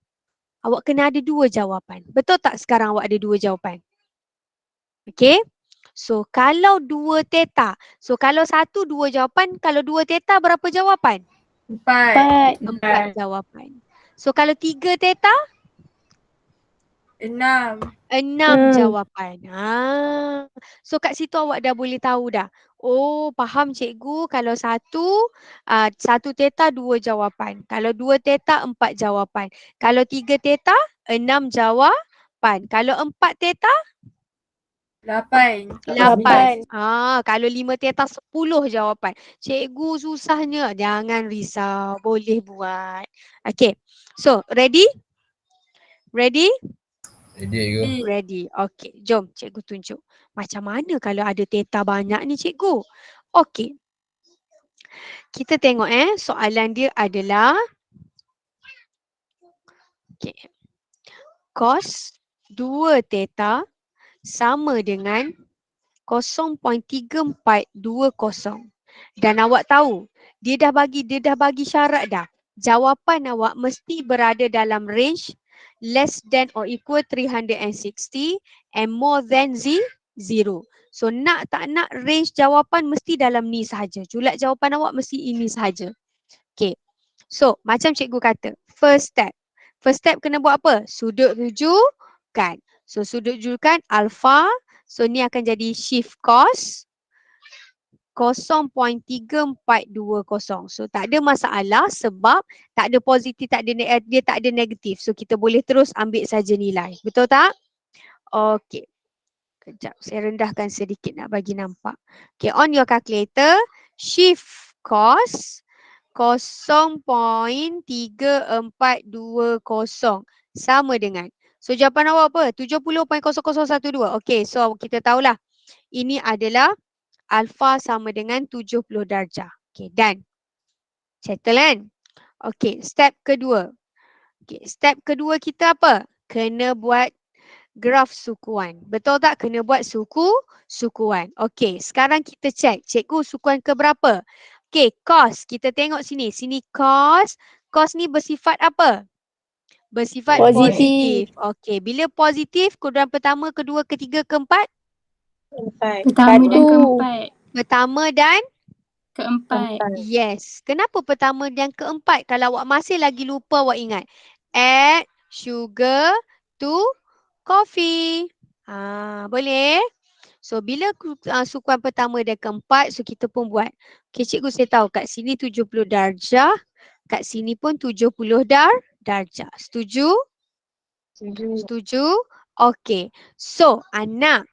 Awak kena ada 2 jawapan. Betul tak sekarang awak ada 2 jawapan? Okey? So, kalau 2 theta. So, kalau 1, 2 jawapan. Kalau 2 theta, berapa jawapan? 4. 4 jawapan. So, kalau 3 theta? 6. 6 jawapan. So, kat situ awak dah boleh tahu dah. Oh, faham cikgu. Kalau 1 theta 2 jawapan. Kalau 2 theta 4 jawapan. Kalau 3 theta 6 jawapan. Kalau 4 theta 8. 8. Kalau 5 teta 10 jawapan. Cikgu susahnya. Jangan risau. Boleh buat. Okay. So, ready? Ready? Ready, Ready. Okay. Jom cikgu tunjuk. Macam mana kalau ada teta banyak ni cikgu? Okay. Kita tengok soalan dia adalah okay. Cos 2 teta sama dengan 0.3420. Dan awak tahu, dia dah bagi syarat dah. Jawapan awak mesti berada dalam range less than or equal 360 and more than 0. So nak tak nak range jawapan mesti dalam ni sahaja. Julat jawapan awak mesti ini sahaja. Okay. So macam cikgu kata, first step. First step kena buat apa? Sudut rujukan. So sudut rujukan alpha. So ni akan jadi shift cos 0.3420. So tak ada masalah sebab tak ada positif, dia tak ada negatif. So kita boleh terus ambil saja nilai. Betul tak? Okey. Kejap saya rendahkan sedikit nak bagi nampak. Okay, on your calculator, shift cos 0.3420 sama dengan. So jawapan awak apa? 70.0012. Okey, so kita tahulah ini adalah alfa sama dengan 70 darjah. Okey, done. Settle kan? Okey, step kedua. Okey, step kedua kita apa? Kena buat graf sukuan. Betul tak? Kena buat sukuan. Okey, sekarang kita cek. Cikgu sukuan ke berapa? Okey, cos. Kita tengok sini. Sini cos. Cos ni bersifat apa? Bersifat positif. Okey, bila positif, kuadran pertama, kedua, ketiga, keempat? Pertama dan keempat. Pertama dan? Keempat. Yes. Kenapa pertama dan keempat? Kalau awak masih lagi lupa, awak ingat. Add sugar to coffee. Boleh? So, bila sukuan pertama dan keempat, so kita pun buat. Okay, cikgu saya tahu kat sini 70 darjah. Kat sini pun 70 darjah. Setuju? Setuju? Okay. So, anak,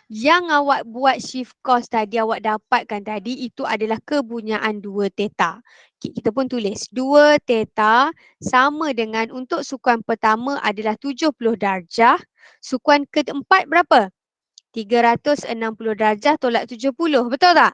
yang awak buat shift cos tadi, awak dapatkan tadi, itu adalah kebunyaan 2 teta. Okay, kita pun tulis 2 teta sama dengan untuk sukuan pertama adalah 70 darjah. Sukuan keempat berapa? 360 darjah tolak 70. Betul tak?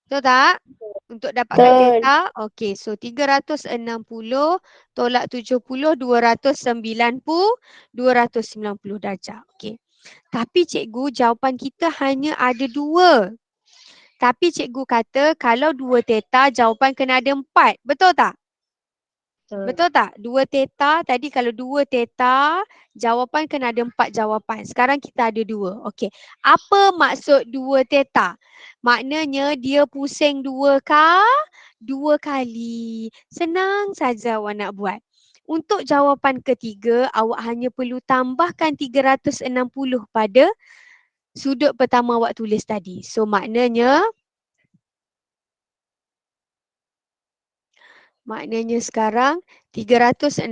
Betul tak? Untuk dapatkan teta. Okey, so 360 tolak 70, 290 darjah. Okey. Tapi cikgu, jawapan kita hanya ada 2. Tapi cikgu kata kalau 2 teta, jawapan kena ada 4. Betul tak? Betul tak? 2 teta, tadi kalau 2 teta, jawapan kena ada 4 jawapan. Sekarang kita ada 2. Okey. Apa maksud 2 teta? Maknanya dia pusing 2 kali. Senang saja awak nak buat. Untuk jawapan ketiga, awak hanya perlu tambahkan 360 pada sudut pertama awak tulis tadi. So maknanya sekarang 360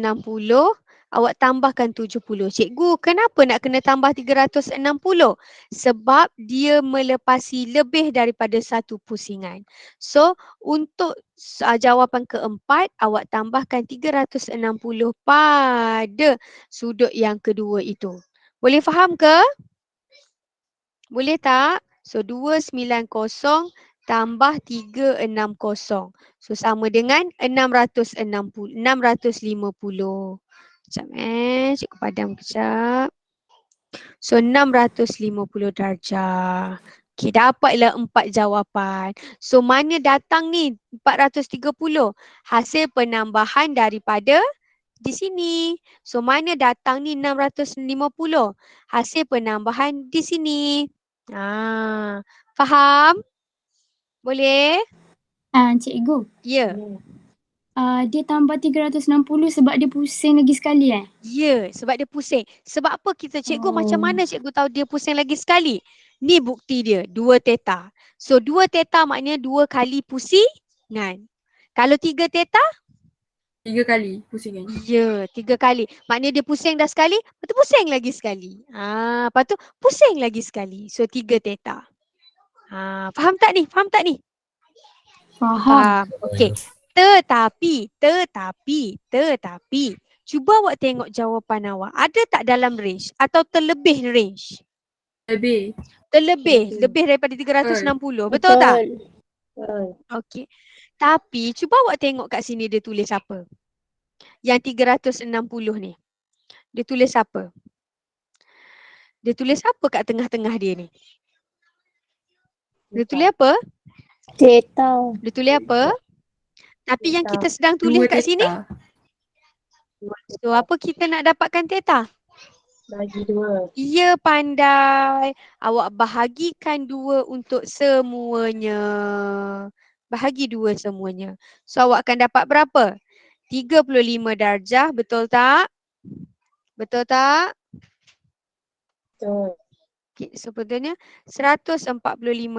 awak tambahkan 70. Cikgu, kenapa nak kena tambah 360? Sebab dia melepasi lebih daripada satu pusingan. So, untuk jawapan keempat, awak tambahkan 360 pada sudut yang kedua itu. Boleh faham ke? Boleh tak? So, 290 tambah 360. So sama dengan 650. Sekejap cikgu padam kejap. So 650 darjah. Okey, dapatlah 4 jawapan. So mana datang ni 430? Hasil penambahan daripada di sini. So mana datang ni 650? Hasil penambahan di sini. Faham? Boleh? Cikgu. Ya. Dia tambah 360 sebab dia pusing lagi sekali Ya, sebab dia pusing. Sebab apa kita cikgu macam mana cikgu tahu dia pusing lagi sekali? Ni bukti dia, 2 teta. So 2 teta maknanya 2 kali pusingan. Kalau 3 teta? 3 kali pusingan. Ya, 3 kali. Maknanya dia pusing dah sekali, lepas tu pusing lagi sekali. Lepas tu pusing lagi sekali. So 3 theta. Faham tak ni? Faham tak ni? Faham. Okey. Tetapi. Cuba awak tengok jawapan awak. Ada tak dalam range atau terlebih range? Lebih. Lebih daripada 360. Betul tak? Okey. Tapi cuba awak tengok kat sini dia tulis apa? Yang 360 ni. Dia tulis apa? Dia tulis apa kat tengah-tengah dia ni? Dia tulis apa? Theta. Dia tulis apa? Tapi yang kita sedang tulis 2 kat sini, theta. so apa kita nak dapatkan theta? Bagi 2. Ya, pandai. Awak bahagikan 2 untuk semuanya. Bahagi 2 semuanya. So awak akan dapat berapa? 35 darjah, betul tak? Betul tak? Betul. Okay, sebetulnya 145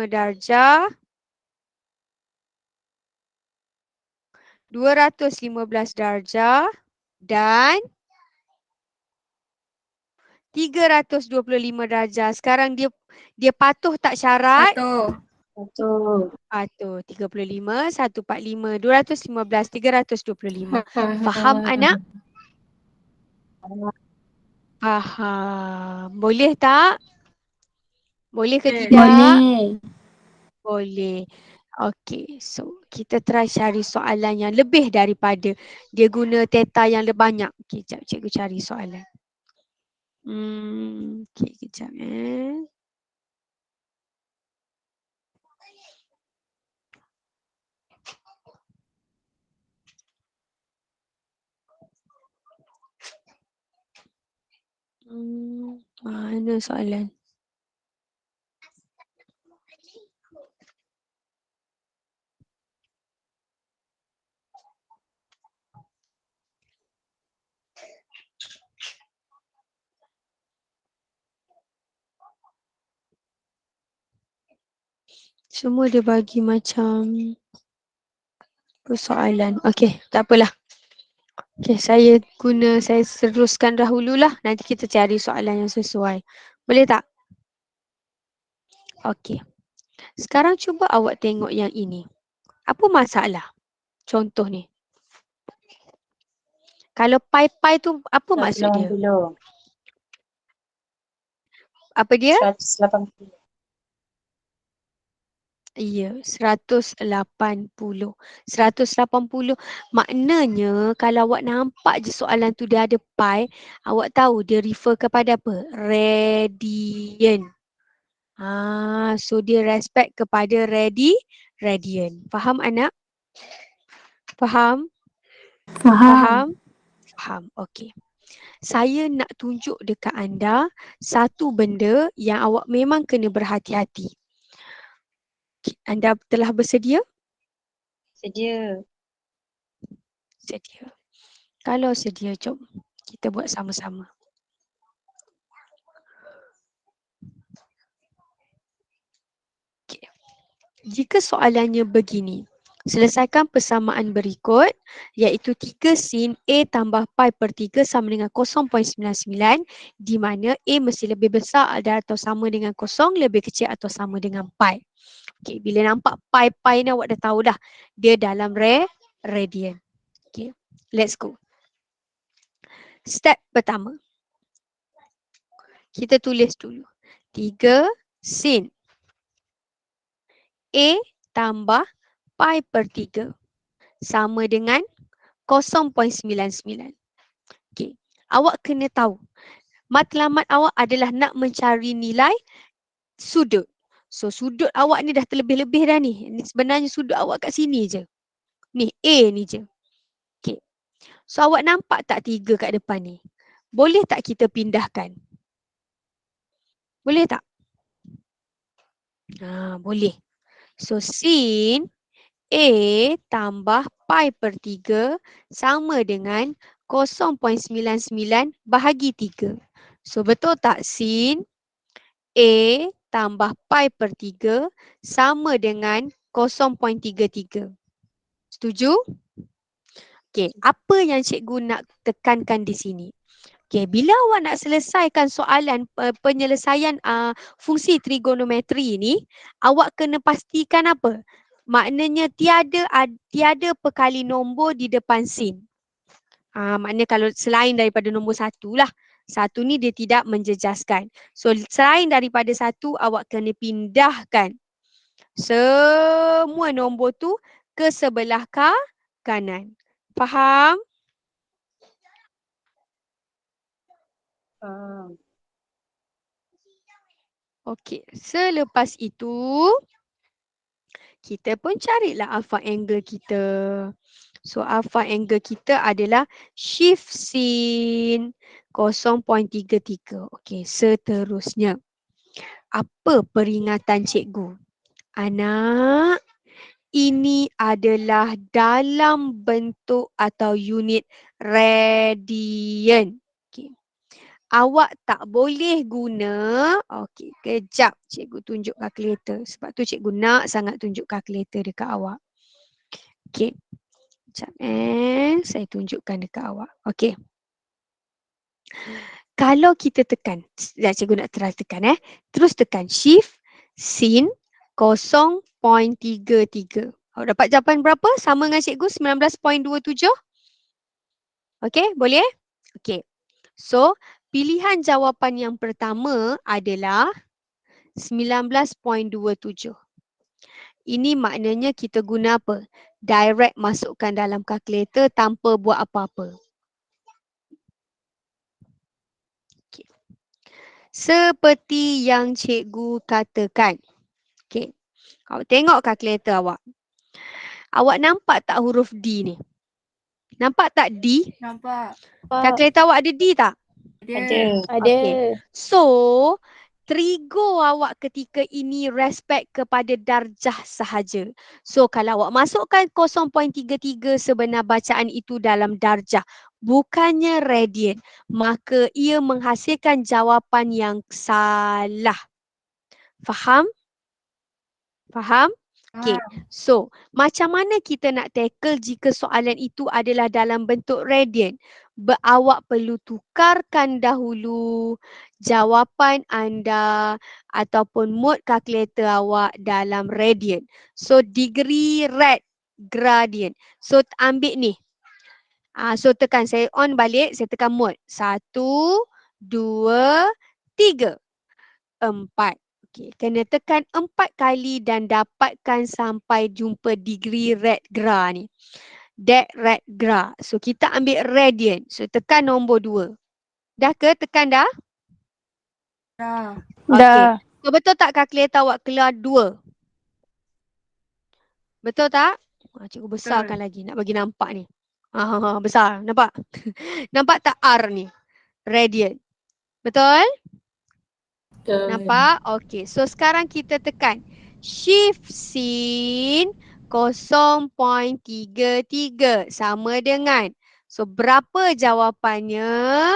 darjah 215 darjah dan 325 darjah. Sekarang dia patuh tak syarat? Betul. Patuh. 35, 145, 215, 325. Faham anak? Faham. Boleh tak? Boleh ke Boleh. tidak? Boleh. Boleh. Okey, so kita try cari soalan yang lebih daripada dia guna theta yang lebih banyak. Okey, sekejap cikgu cari soalan. Okey, kejap mana soalan? Semua dia bagi macam persoalan. Okey, tak apalah. Okey, saya teruskan dahululah. Nanti kita cari soalan yang sesuai. Boleh tak? Okey. Sekarang cuba awak tengok yang ini. Apa masalah? Contoh ni. Kalau pi tu apa maksud dia? 180. Apa dia? 180. Ya, 180. 180. Maknanya kalau awak nampak je soalan tu dia ada pi, awak tahu dia refer kepada apa? Radian. So dia respect kepada radian. Faham anak? Faham? Faham. Faham. Okey. Saya nak tunjuk dekat anda satu benda yang awak memang kena berhati-hati. Anda telah bersedia? Sedia. Sedia. Kalau sedia, jom kita buat sama-sama. Okay. Jika soalannya begini, selesaikan persamaan berikut iaitu 3 sin A tambah pi per 3 sama dengan 0.99 di mana A mesti lebih besar atau sama dengan 0, lebih kecil atau sama dengan pi. Okay, bila nampak pi ni awak dah tahu dah dia dalam radian. Okay, let's go. Step pertama. Kita tulis dulu. 3 sin A tambah pi per 3 sama dengan 0.99. Okay. Awak kena tahu. Matlamat awak adalah nak mencari nilai sudut. So sudut awak ni dah terlebih-lebih dah ni. Ini sebenarnya sudut awak kat sini je. Ni A ni je. Okay. So awak nampak tak 3 kat depan ni? Boleh tak kita pindahkan? Boleh tak? Boleh. So sin A tambah pi per 3 sama dengan 0.99 bahagi 3. So betul tak sin A tambah pi per 3 sama dengan 0.33. Setuju? Okey, apa yang cikgu nak tekankan di sini? Okey, bila awak nak selesaikan soalan penyelesaian fungsi trigonometri ni, awak kena pastikan apa? Maknanya tiada perkali nombor di depan sin. Maknanya kalau selain daripada nombor satu lah. Satu ni dia tidak menjejaskan. So selain daripada satu, awak kena pindahkan semua nombor tu ke sebelah kanan. Faham? Okey, selepas itu kita pun carilah alpha angle kita. So alpha angle kita adalah shift sin 0.33. Okey, seterusnya. Apa peringatan cikgu? Anak, ini adalah dalam bentuk atau unit radian. Okey. Awak tak boleh guna, okey, kejap cikgu tunjuk kalkulator. Sebab tu cikgu nak sangat tunjuk kalkulator dekat awak. Okey. Sekejap saya tunjukkan dekat awak. Okey. Kalau kita tekan, cikgu nak terus tekan terus tekan shift sin 0.33. Awak dapat jawapan berapa? Sama dengan cikgu 19.27? Okey, boleh? Okey. So, pilihan jawapan yang pertama adalah 19.27. Ini maknanya kita guna apa? Direct masukkan dalam kalkulator tanpa buat apa-apa. Okay. Seperti yang cikgu katakan. Okay. Awak tengok kalkulator awak. Awak nampak tak huruf D ni? Nampak tak D? Nampak. Kalkulator awak ada D tak? Ada. Okay. So, trigo awak ketika ini respect kepada darjah sahaja. So, kalau awak masukkan 0.33 sebenar bacaan itu dalam darjah, bukannya radian, maka ia menghasilkan jawapan yang salah. Faham? Faham? Okay. So, macam mana kita nak tackle jika soalan itu adalah dalam bentuk radian? Awak perlu tukarkan dahulu jawapan anda ataupun mode kalkulator awak dalam radian. So, degree rad gradient. So, ambil ni. So, tekan. Saya on balik. Saya tekan mode. 1, 2, 3, 4. Okay, kena tekan 4 kali dan dapatkan sampai jumpa degree rad gra ni. That rad gra. So kita ambil radian. So tekan nombor 2. Dah ke? Tekan dah? Dah. Okay. So betul tak kalkulator awak keluar 2? Betul tak? Cikgu besarkan lagi nak bagi nampak ni. Besar. Nampak? Nampak tak R ni? Radian. Betul? Nampak? Okey. So sekarang kita tekan shift sin 0.33 sama dengan. So berapa jawapannya?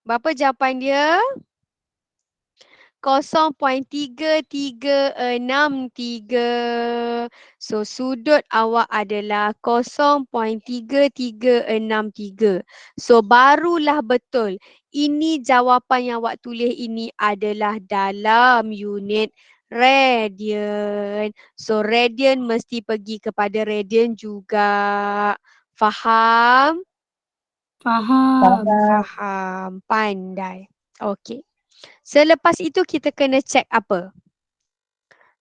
Berapa jawapan dia? 0.3363. So sudut awak adalah 0.3363. So barulah betul. Ini jawapan yang awak tulis ini adalah dalam unit radian. So radian mesti pergi kepada radian juga. Faham? Faham. Pandai. Okey. Selepas itu kita kena check apa?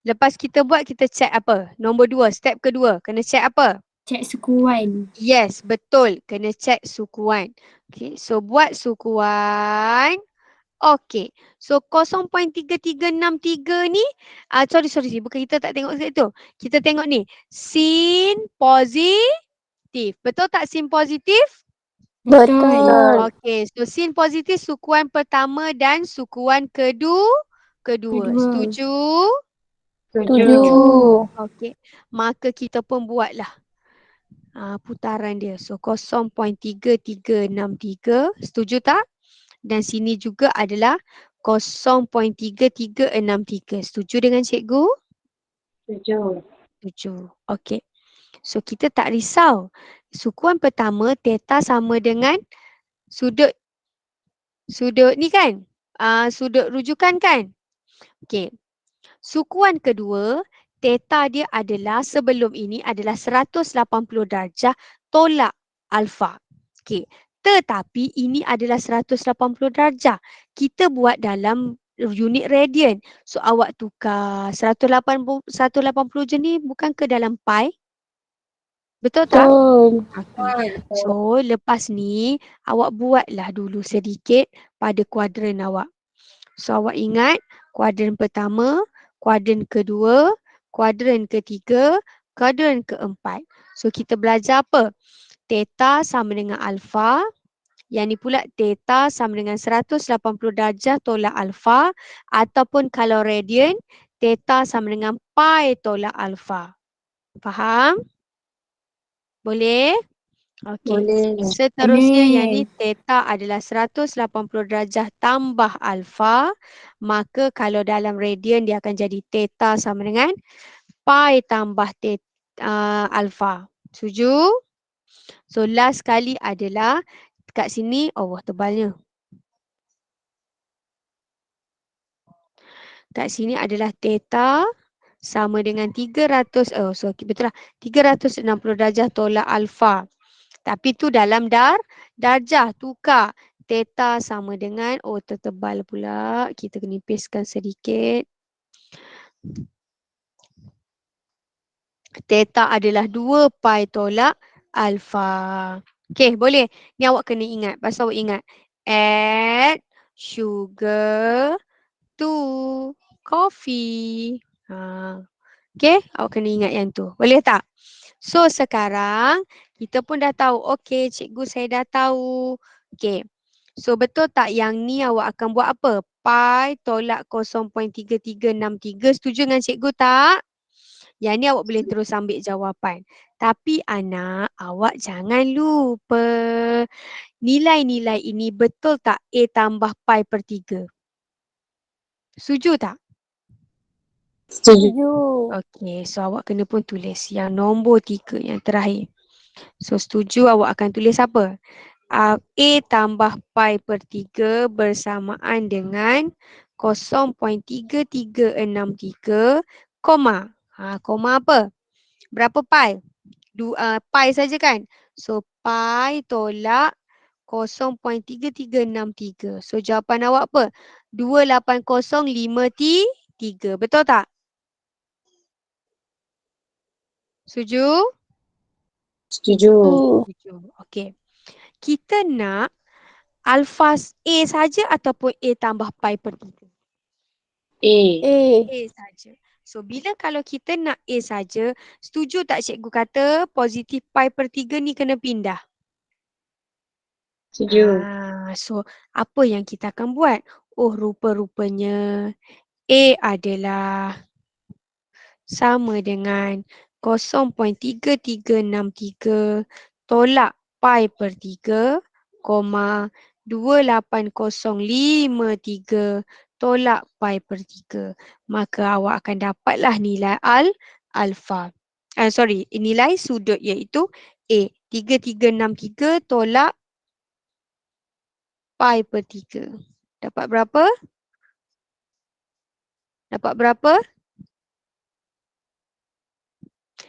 Lepas kita buat, kita check apa? Nombor 2, step kedua. Kena check apa? Cek sukuan. Yes, betul. Kena check sukuan. Okay, so buat sukuan. Okay, so 0.3363 ni, sorry, bukan kita tak tengok situ. Kita tengok ni, sin positif. Betul tak sin positif? Betul. Okay, so sin positif sukuan pertama dan sukuan kedua. Setuju? Okay, maka kita pun buatlah putaran dia. So 0.3363. Setuju tak? Dan sini juga adalah 0.3363. Setuju dengan cikgu? Setuju. Setuju. Okay. So kita tak risau. Sukuan pertama theta sama dengan sudut ni kan? Sudut rujukan kan? Okey. Sukuan kedua, theta dia adalah sebelum ini adalah 180 darjah tolak alfa. Okey. Tetapi ini adalah 180 darjah. Kita buat dalam unit radian. So awak tukar 180 je ni bukan ke dalam pi? Betul tak? Okay. So lepas ni awak buatlah dulu sedikit pada kuadran awak. So awak ingat kuadran pertama, kuadran kedua, kuadran ketiga, kuadran keempat. So kita belajar apa? Theta sama dengan alfa. Yang ni pula theta sama dengan 180 darjah tolak alfa. Ataupun kalau radian, theta sama dengan pi tolak alfa. Faham? Boleh? Okey. Boleh. Seterusnya Boleh. yang ni theta adalah 180 darjah tambah alfa. Maka kalau dalam radian dia akan jadi theta sama dengan pi tambah alfa. Setuju? So last kali adalah kat sini, Allah tebalnya. Kat sini adalah theta sama dengan 300, betul lah, 360 darjah tolak alfa. Tapi tu dalam darjah, tukar. Theta sama dengan, tertebal pula. Kita kena nipiskan sedikit. Theta adalah 2 pi tolak alfa. Okey, boleh. Ni awak kena ingat. Pasal awak ingat. Add sugar to coffee. Okey, awak kena ingat yang tu. Boleh tak? So sekarang kita pun dah tahu. Okey, cikgu saya dah tahu. Okey. So betul tak yang ni awak akan buat apa? Pi tolak 0.3363. Setuju dengan cikgu tak? Yang ni awak boleh terus ambil jawapan. Tapi anak, awak jangan lupa. Nilai-nilai ini betul tak A tambah pi per 3? Setuju tak? Setuju. Okey, so awak kena pun tulis yang nombor 3 yang terakhir. So setuju awak akan tulis apa? A tambah pi per 3 bersamaan dengan 0.3363, koma. Koma apa? Berapa pi? Pi saja kan? So pi tolak 0.3363. So jawapan awak apa? 28053. Betul tak? Setuju? Setuju. Setuju. Okey. Kita nak alfa A saja ataupun A tambah pi per 3? A. A saja. So bila kalau kita nak A saja, setuju tak cikgu kata positif pi per 3 ni kena pindah? Setuju. So apa yang kita akan buat? Rupa-rupanya A adalah sama dengan 0.3363 tolak pi per 3, 28053 tolak pi per 3. Maka awak akan dapatlah nilai alfa. Nilai sudut iaitu A. 3363 tolak pi per 3. Dapat berapa? Dapat berapa?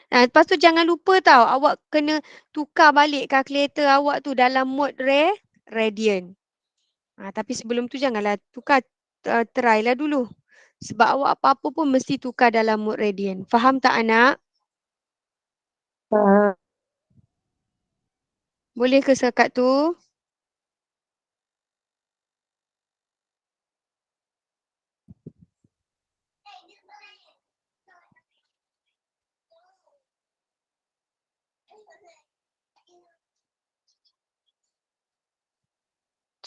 Lepas tu jangan lupa tau, awak kena tukar balik kalkulator awak tu dalam mode radian. Tapi sebelum tu janganlah tukar, try lah dulu. Sebab awak apa-apa pun mesti tukar dalam mode radian. Faham tak anak? Faham. Boleh ke setakat tu?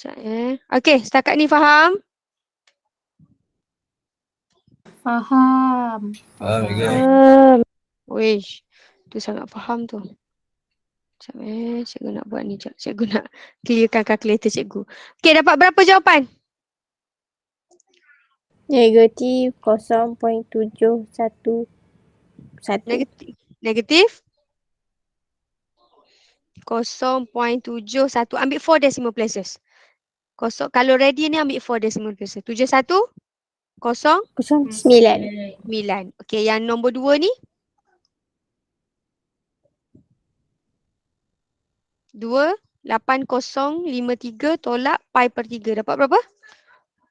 Okey, setakat ni faham? Faham. Faham juga. Wish, tu sangat faham tu. Sekejap cikgu nak buat ni. Cikgu nak clearkan kalkulator cikgu. Okey, dapat berapa jawapan? -0.711. Negatif? 0.71. Ambil 4 decimal places. Kalau ready ni ambil 4 decimal places. 71, 0, 9. 9. Okey, yang nombor 2 ni? 28053 tolak pi per 3. Dapat berapa?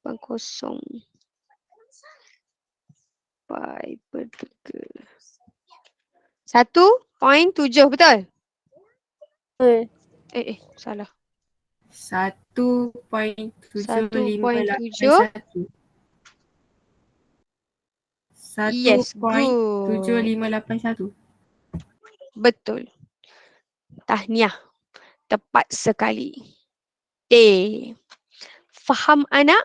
80 pi per 3. 1.7, betul? Salah. 1.7581. Yes, good. 1.7581. Betul. Tahniah. Tepat sekali. A. Faham anak?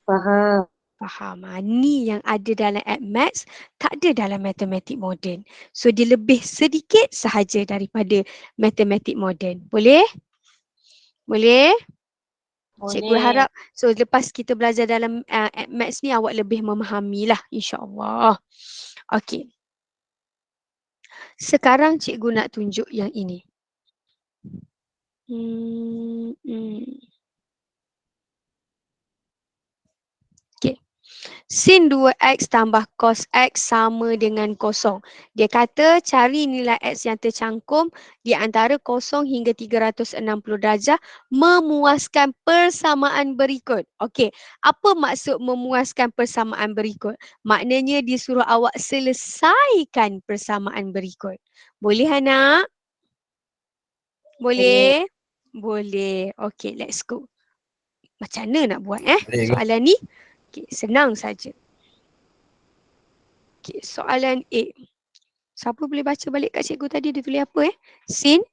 Faham. Faham. Ni yang ada dalam app maths, tak ada dalam matematik moden. So dia lebih sedikit sahaja daripada matematik moden. Boleh? Boleh? Cikgu harap so lepas kita belajar dalam app maths ni awak lebih memahamilah, insya-Allah. Okey. Sekarang cikgu nak tunjuk yang ini. Okey. Sin 2x tambah cos x sama dengan kosong. Dia kata cari nilai x yang tercangkum di antara 0 hingga 360 darjah memuaskan persamaan berikut. Okey, apa maksud memuaskan persamaan berikut? Maknanya dia suruh awak selesaikan persamaan berikut. Boleh anak? Boleh? Boleh. Okey, let's go. Macam mana nak buat Boleh ke? soalan ni? Okay, senang saja. Okay, soalan A. Siapa boleh baca balik kat cikgu tadi dia tulis apa Sin?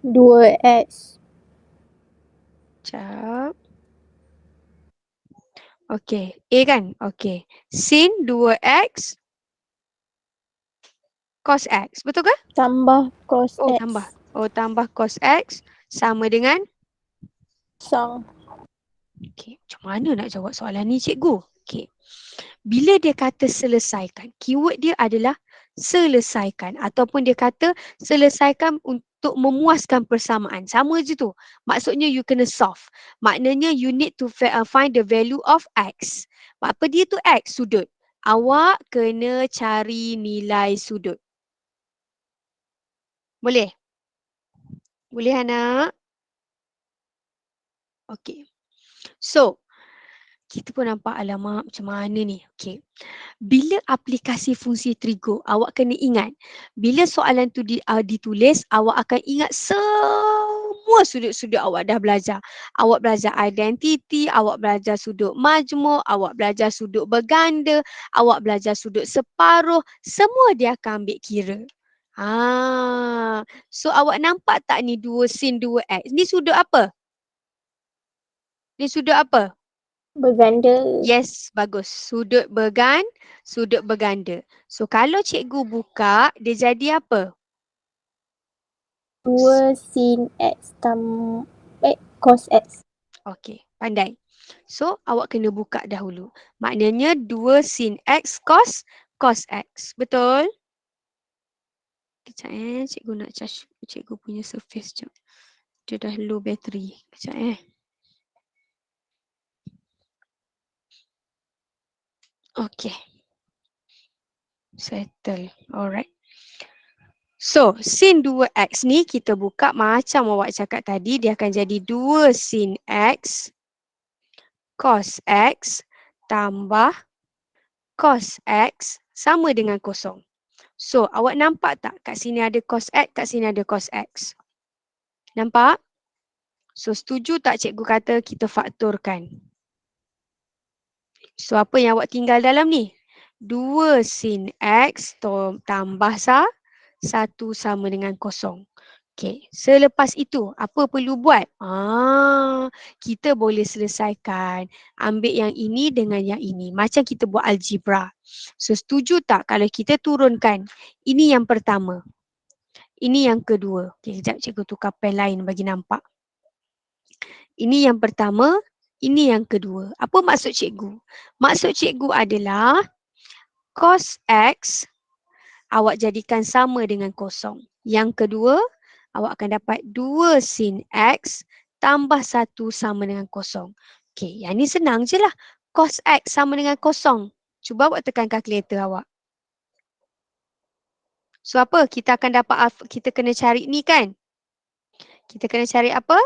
2x. Sekejap. Okay, A kan? Okay. Sin 2x cos x. Betul ke? Tambah cos Oh, x. tambah. Oh, tambah cos x sama dengan? Kosong. Okay, macam mana nak jawab soalan ni cikgu? Okay. Bila dia kata selesaikan, keyword dia adalah selesaikan ataupun dia kata selesaikan untuk memuaskan persamaan. Sama je tu. Maksudnya you kena solve. Maknanya you need to find the value of x. Apa dia tu x? Sudut. Awak kena cari nilai sudut. Boleh? Boleh anak? Okay. So, kita pun nampak alamak macam mana ni. Okay. Bila aplikasi fungsi trigo, awak kena ingat. Bila soalan tu ditulis, awak akan ingat semua sudut-sudut awak dah belajar. Awak belajar identiti, awak belajar sudut majmuk, awak belajar sudut berganda, awak belajar sudut separuh. Semua dia akan ambil kira. So awak nampak tak ni 2 sin 2x? Ni sudut apa? Ni sudut apa? Berganda. Yes, bagus. Sudut berganda. So kalau cikgu buka, dia jadi apa? 2 sin x cos x. Okey, pandai. So awak kena buka dahulu. Maknanya 2 sin x cos x. Betul? Kejap cikgu nak charge cikgu punya surface jap. Dia dah low battery. Kejap Okey. Settle. Alright. So, sin 2x ni kita buka macam awak cakap tadi. Dia akan jadi 2 sin x cos x tambah cos x sama dengan kosong. So, awak nampak tak kat sini ada cos x, kat sini ada cos x. Nampak? So, setuju tak cikgu kata kita faktorkan? So, apa yang awak tinggal dalam ni? 2 sin x tambah 1 sama dengan kosong. Okey, selepas itu apa perlu buat? Kita boleh selesaikan. Ambil yang ini dengan yang ini. Macam kita buat algebra. So, setuju tak kalau kita turunkan? Ini yang pertama. Ini yang kedua. Okey, sekejap cikgu tukar pen lain bagi nampak. Ini yang pertama. Ini yang kedua. Apa maksud cikgu? Maksud cikgu adalah cos x awak jadikan sama dengan kosong. Yang kedua, awak akan dapat 2 sin X tambah 1 sama dengan kosong. Okey, yang ni senang je lah. Cos X sama dengan kosong. Cuba awak tekan kalkulator awak. So apa? Kita akan dapat, kita kena cari ni kan? Kita kena cari apa?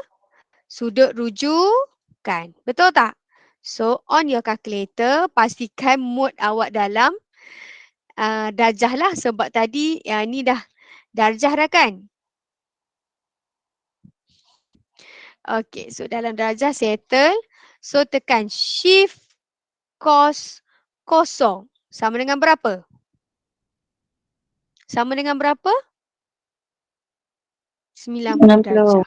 Sudut rujukan. Betul tak? So on your calculator, pastikan mode awak dalam darjah lah. Sebab tadi ni dah darjah dah kan? Okay, so dalam darjah settle. So tekan shift cos kosong. Sama dengan berapa? Sama dengan berapa? 90 darjah.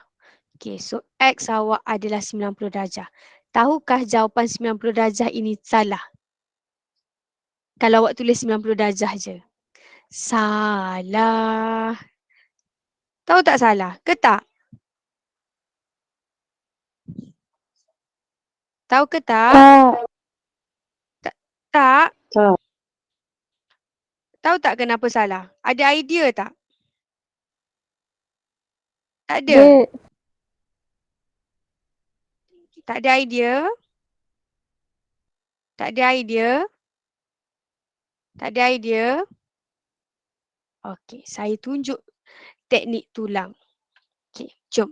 Okay, so X awak adalah 90 darjah. Tahukah jawapan 90 darjah ini salah? Kalau awak tulis 90 darjah je. Salah. Tahu tak salah? Ke tak? Tahu ke tak? Tak. Tak? Tak. Tahu tak kenapa salah? Ada idea tak? Tak ada? Dia. Tak ada idea? Tak ada idea? Tak ada idea? Okey, saya tunjuk teknik tulang. Okey, jom.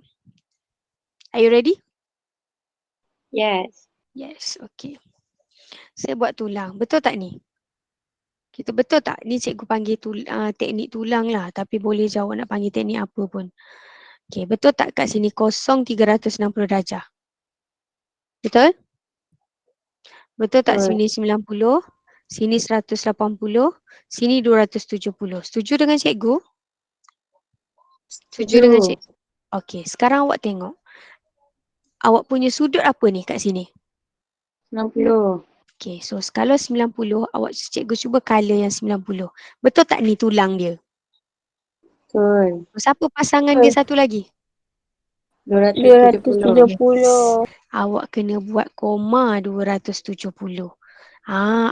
Are you ready? Yes. Yes, okey. Saya buat tulang. Betul tak ni? Kita betul tak? Ni cikgu panggil teknik tulang lah. Tapi boleh jawab nak panggil teknik apa pun. Okey, betul tak kat sini kosong 360 darjah? Betul? Betul tak Betul. sini 90? Sini 180? Sini 270. Setuju dengan cikgu? Setuju dengan cikgu? Okey, sekarang awak tengok. Awak punya sudut apa ni kat sini? 90. Okey, so kalau 90, awak cikgu cuba colour yang 90. Betul tak ni tulang dia? Betul. Siapa pasangan dia satu lagi? 270. 270. Awak kena buat koma 270.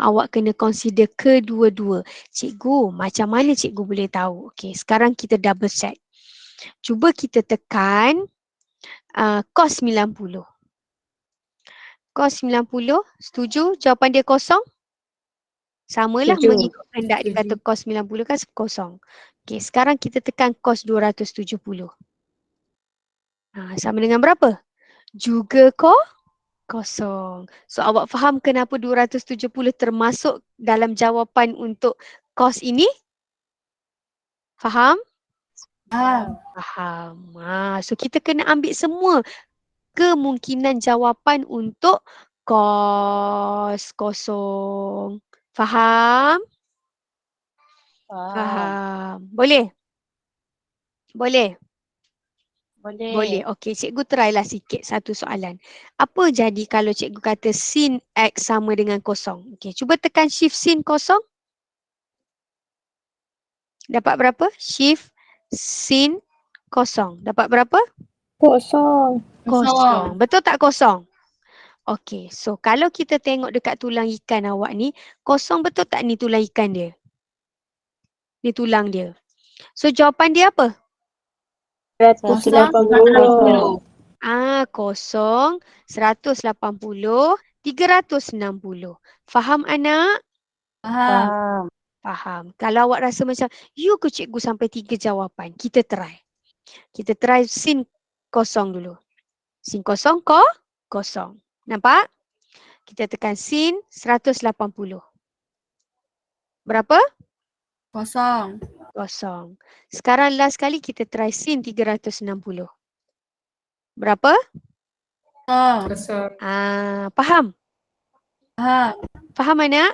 Awak kena consider kedua-dua. Cikgu, macam mana cikgu boleh tahu? Okey, sekarang kita double check. Cuba kita tekan cos 90. Cos 90, setuju? Jawapan dia kosong? Samalah Setuju. mengikut kehendak dia kata cos 90 kan kosong. Okey, sekarang kita tekan cos 270. Sama dengan berapa? Juga kosong. So awak faham kenapa 270 termasuk dalam jawapan untuk cos ini? Faham? Faham. So kita kena ambil semua kemungkinan jawapan untuk cos kosong. Faham? Faham. Boleh? Boleh? Boleh. Okey, cikgu try lah sikit satu soalan. Apa jadi kalau cikgu kata sin X sama dengan kosong? Okey, cuba tekan shift sin kosong. Dapat berapa? Shift sin kosong. Dapat berapa? Kosong. Kosong. Betul tak kosong? Okey, so kalau kita tengok dekat tulang ikan awak ni, kosong betul tak ni tulang ikan dia? Ni tulang dia. So jawapan dia apa? 180. Kosong, 180, 360. Faham anak? Faham. Faham. Kalau awak rasa macam, you ke cikgu sampai 3 jawapan, kita try. Kita try sin kosong dulu. Sin kosong, kosong. Nampak? Kita tekan sin 180. Berapa? Kosong. Kosong. Sekarang last kali kita try sin 360. Berapa? Kosong. Faham? Faham. Faham anak?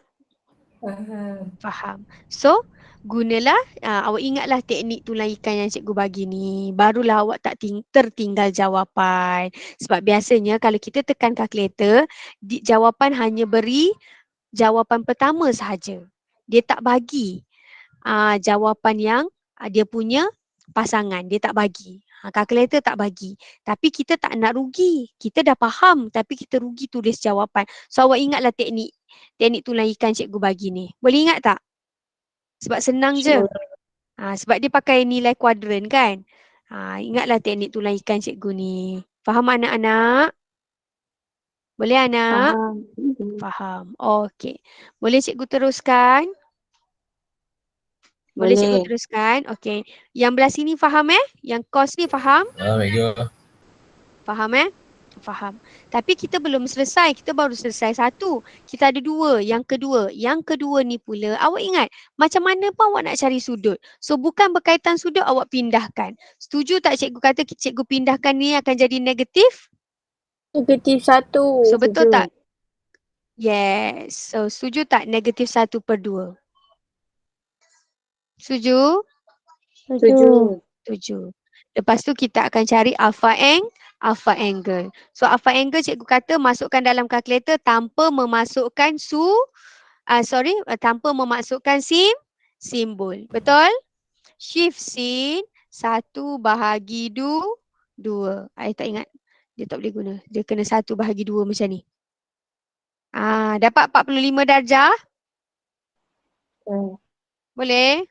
Faham. So, gunalah, awak ingatlah teknik tulang ikan yang cikgu bagi ni. Barulah awak tak tertinggal jawapan. Sebab biasanya kalau kita tekan kalkulator, jawapan hanya beri jawapan pertama sahaja. Dia tak bagi jawapan yang dia punya pasangan. Dia tak bagi. Kalkulator tak bagi. Tapi kita tak nak rugi. Kita dah faham tapi kita rugi tulis jawapan. So awak ingatlah teknik tulang ikan cikgu bagi ni. Boleh ingat tak? Sebab senang je. Sebab dia pakai nilai kuadran kan. Ingatlah teknik tulang ikan cikgu ni. Faham anak-anak? Boleh anak? Faham. Faham. Okey. Boleh cikgu teruskan? Boleh cikgu Boleh. teruskan? Okey. Yang belah sini faham Yang kos ni faham? Cikgu. Faham Faham. Tapi kita belum selesai. Kita baru selesai satu. Kita ada dua. Yang kedua ni pula. Awak ingat macam mana pun awak nak cari sudut. So bukan berkaitan sudut awak pindahkan. Setuju tak cikgu kata cikgu pindahkan ni akan jadi negatif? Negatif 1. So betul Setuju. tak? Yes. So setuju tak negatif 1/2? Setuju? Setuju. Setuju. Lepas tu kita akan cari alpha angle. So alpha angle cikgu kata masukkan dalam kalkulator tanpa memasukkan tanpa memasukkan simbol. Betul? Shift sin 1/2. I tak ingat. Dia tak boleh guna. Dia kena 1/2 macam ni. Dapat 45 darjah? Boleh?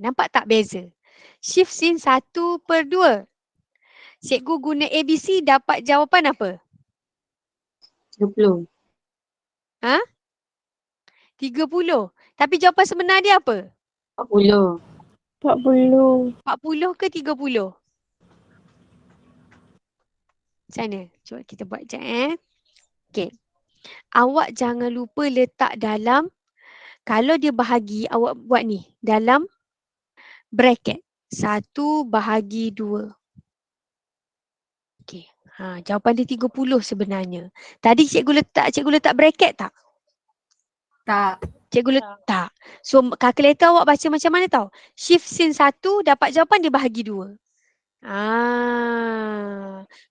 Nampak tak beza? Shift sin 1/2. Cikgu guna ABC dapat jawapan apa? 30. 30. Tapi jawapan sebenar dia apa? 40. 40. 40 ke 30? Macam mana? Cuba kita buat sekejap Okey. Awak jangan lupa letak dalam, kalau dia bahagi, awak buat ni. Dalam bracket. 1/2. Okey. Jawapan dia 30 sebenarnya. Tadi cikgu letak bracket tak? Tak. Cikgu letak. So kalkulator awak baca macam mana tau? Shift sin 1 dapat jawapan dia bahagi 2.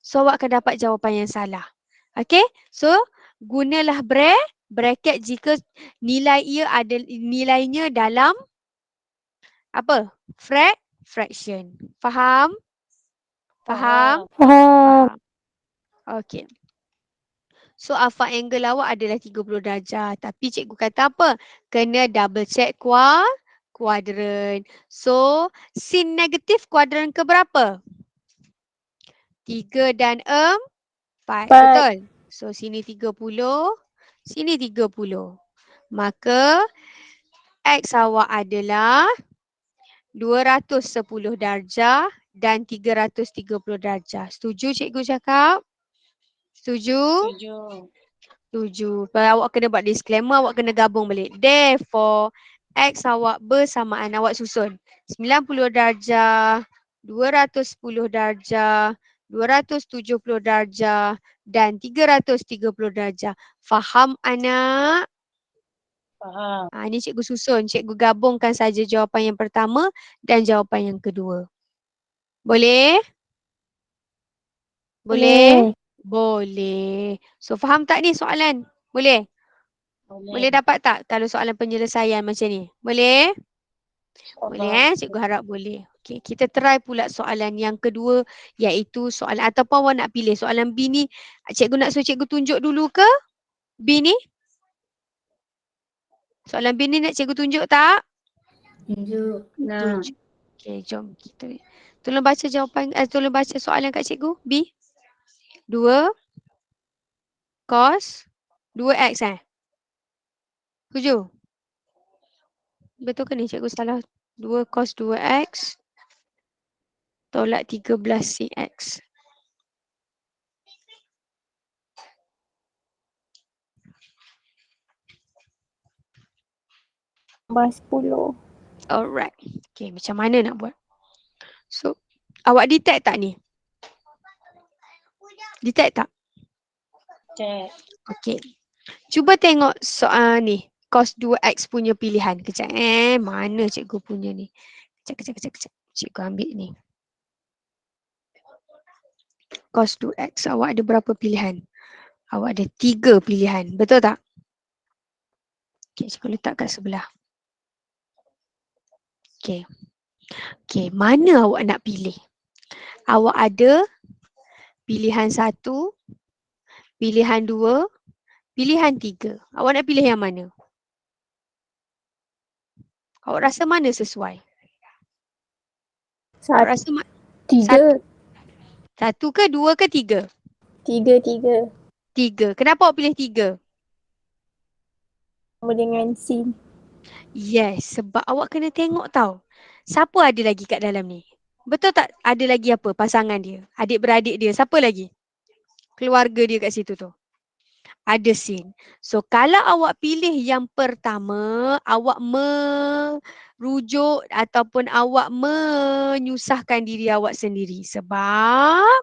So awak akan dapat jawapan yang salah. Okay? So gunalah bracket jika nilainya dalam apa? Fraction. Faham? Faham? Faham. Okay. So alpha angle awak adalah 30 darjah. Tapi cikgu kata apa? Kena double check kuadran. So sin negatif kuadran ke berapa? 3 dan 4. Betul? So sini 30, sini 30. Maka X awak adalah 210 darjah dan 330 darjah. Setuju cikgu cakap? Setuju? Setuju. Awak kena buat disclaimer, awak kena gabung balik. Therefore, X awak bersamaan, awak susun. 90 darjah, 210 darjah, 270 darjah dan 330 darjah. Faham anak? Faham. Ini cikgu susun. Cikgu gabungkan saja jawapan yang pertama dan jawapan yang kedua. Boleh? Boleh? Boleh. So faham tak ni soalan? Boleh? Boleh dapat tak kalau soalan penyelesaian macam ni? Boleh? Boleh cikgu harap boleh. Okey, kita try pula soalan yang kedua iaitu soalan ataupun awak nak pilih soalan B ni cikgu nak suruh cikgu tunjuk dulu ke? B ni? Soalan B ni nak cikgu tunjuk tak? Tunjuk. Tunjuk. Okey, jom kita. Tolong baca jawapan tolong baca soalan kat cikgu B. 2 cos 2x Setuju? Betul ke ni cikgu salah? 2 cos 2x tolak 13cx. Tambah 10. Alright. Okay, macam mana nak buat? So, awak detect tak ni? Detect tak? Check. Okay. Cuba tengok soal ni. Cos 2x punya pilihan. Kejap mana cikgu punya ni? Kejap. Cikgu ambil ni. Cos 2x. Awak ada berapa pilihan? Awak ada 3 pilihan. Betul tak? Okay, cikgu letak kat sebelah. Okay. Okay, mana awak nak pilih? Awak ada pilihan 1, pilihan 2, pilihan 3. Awak nak pilih yang mana? Awak rasa mana sesuai? Awak Satu, rasa tiga. satu ke dua ke tiga? Tiga. Tiga. Kenapa awak pilih tiga? Sama dengan sin. Yes, sebab awak kena tengok tau. Siapa ada lagi kat dalam ni? Betul tak? Ada lagi apa? Pasangan dia, adik-beradik dia, siapa lagi? Keluarga dia kat situ tu. Ada sin. So kalau awak pilih yang pertama, awak merujuk ataupun awak menyusahkan diri awak sendiri. Sebab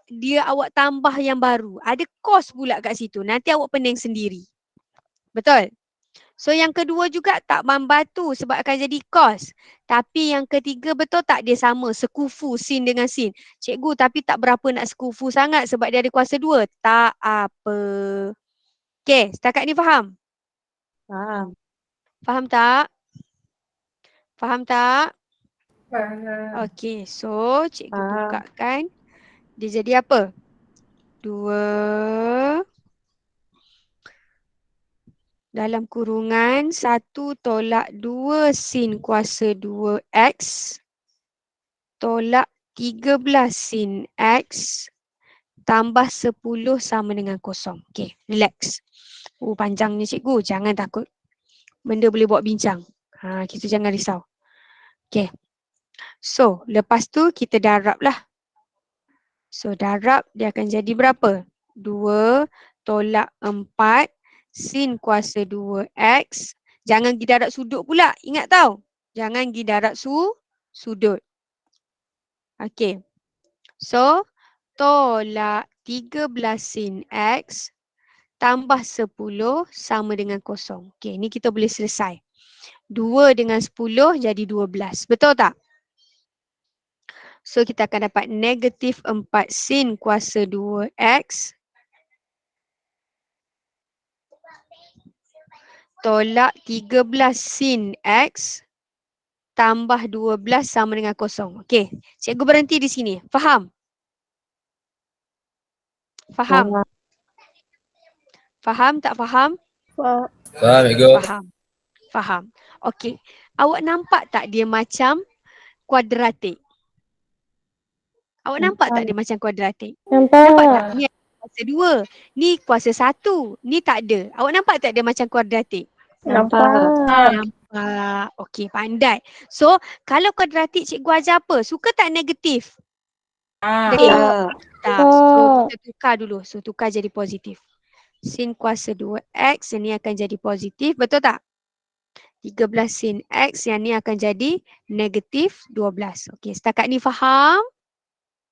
dia awak tambah yang baru. Ada kos pula kat situ. Nanti awak pening sendiri. Betul? So yang kedua juga tak membantu sebab akan jadi kos. Tapi yang ketiga betul tak dia sama sekufu sin dengan sin. Cikgu tapi tak berapa nak sekufu sangat sebab dia ada kuasa dua. Tak apa. Okey, setakat ni faham? Faham. Faham tak? Faham tak? Faham. Okey, so cikgu Faham. bukakan. Dia jadi apa? 2 dalam kurungan 1 tolak 2 sin kuasa 2x tolak 13 sin x tambah 10 sama dengan kosong. Okey, relax. Panjangnya cikgu, jangan takut. Benda boleh buat bincang. Kita jangan risau. Okey. So, lepas tu kita darab lah. So, darab dia akan jadi berapa? 2 tolak 4 sin kuasa 2x. Jangan pergi darab sudut pula. Ingat tau. Jangan pergi darab sudut. Okey. So, tolak 13 sin x tambah 10 sama dengan kosong. Okey, ni kita boleh selesai. 2 dengan 10 jadi 12. Betul tak? So, kita akan dapat negatif 4 sin kuasa 2x tolak 13 sin x tambah 12 sama dengan kosong. Okey, cikgu berhenti di sini. Faham? Faham? Faham tak faham? Faham. Faham, Cikgu? Faham. Okey. Awak nampak tak dia macam kuadratik? Awak nampak tak dia macam kuadratik? Nampak tak? Ni kuasa 2. Ni kuasa 1. Ni tak ada. Awak nampak tak dia macam kuadratik? Nampak. Nampak. Okey, pandai. So, kalau kuadratik cikgu ajar apa? Suka tak negatif? Tak. Tak. So, kita tukar dulu. So, tukar jadi positif. Sin kuasa 2x yang ni akan jadi positif. Betul tak? 13 sin x yang ni akan jadi negatif 12. Okey, setakat ni faham?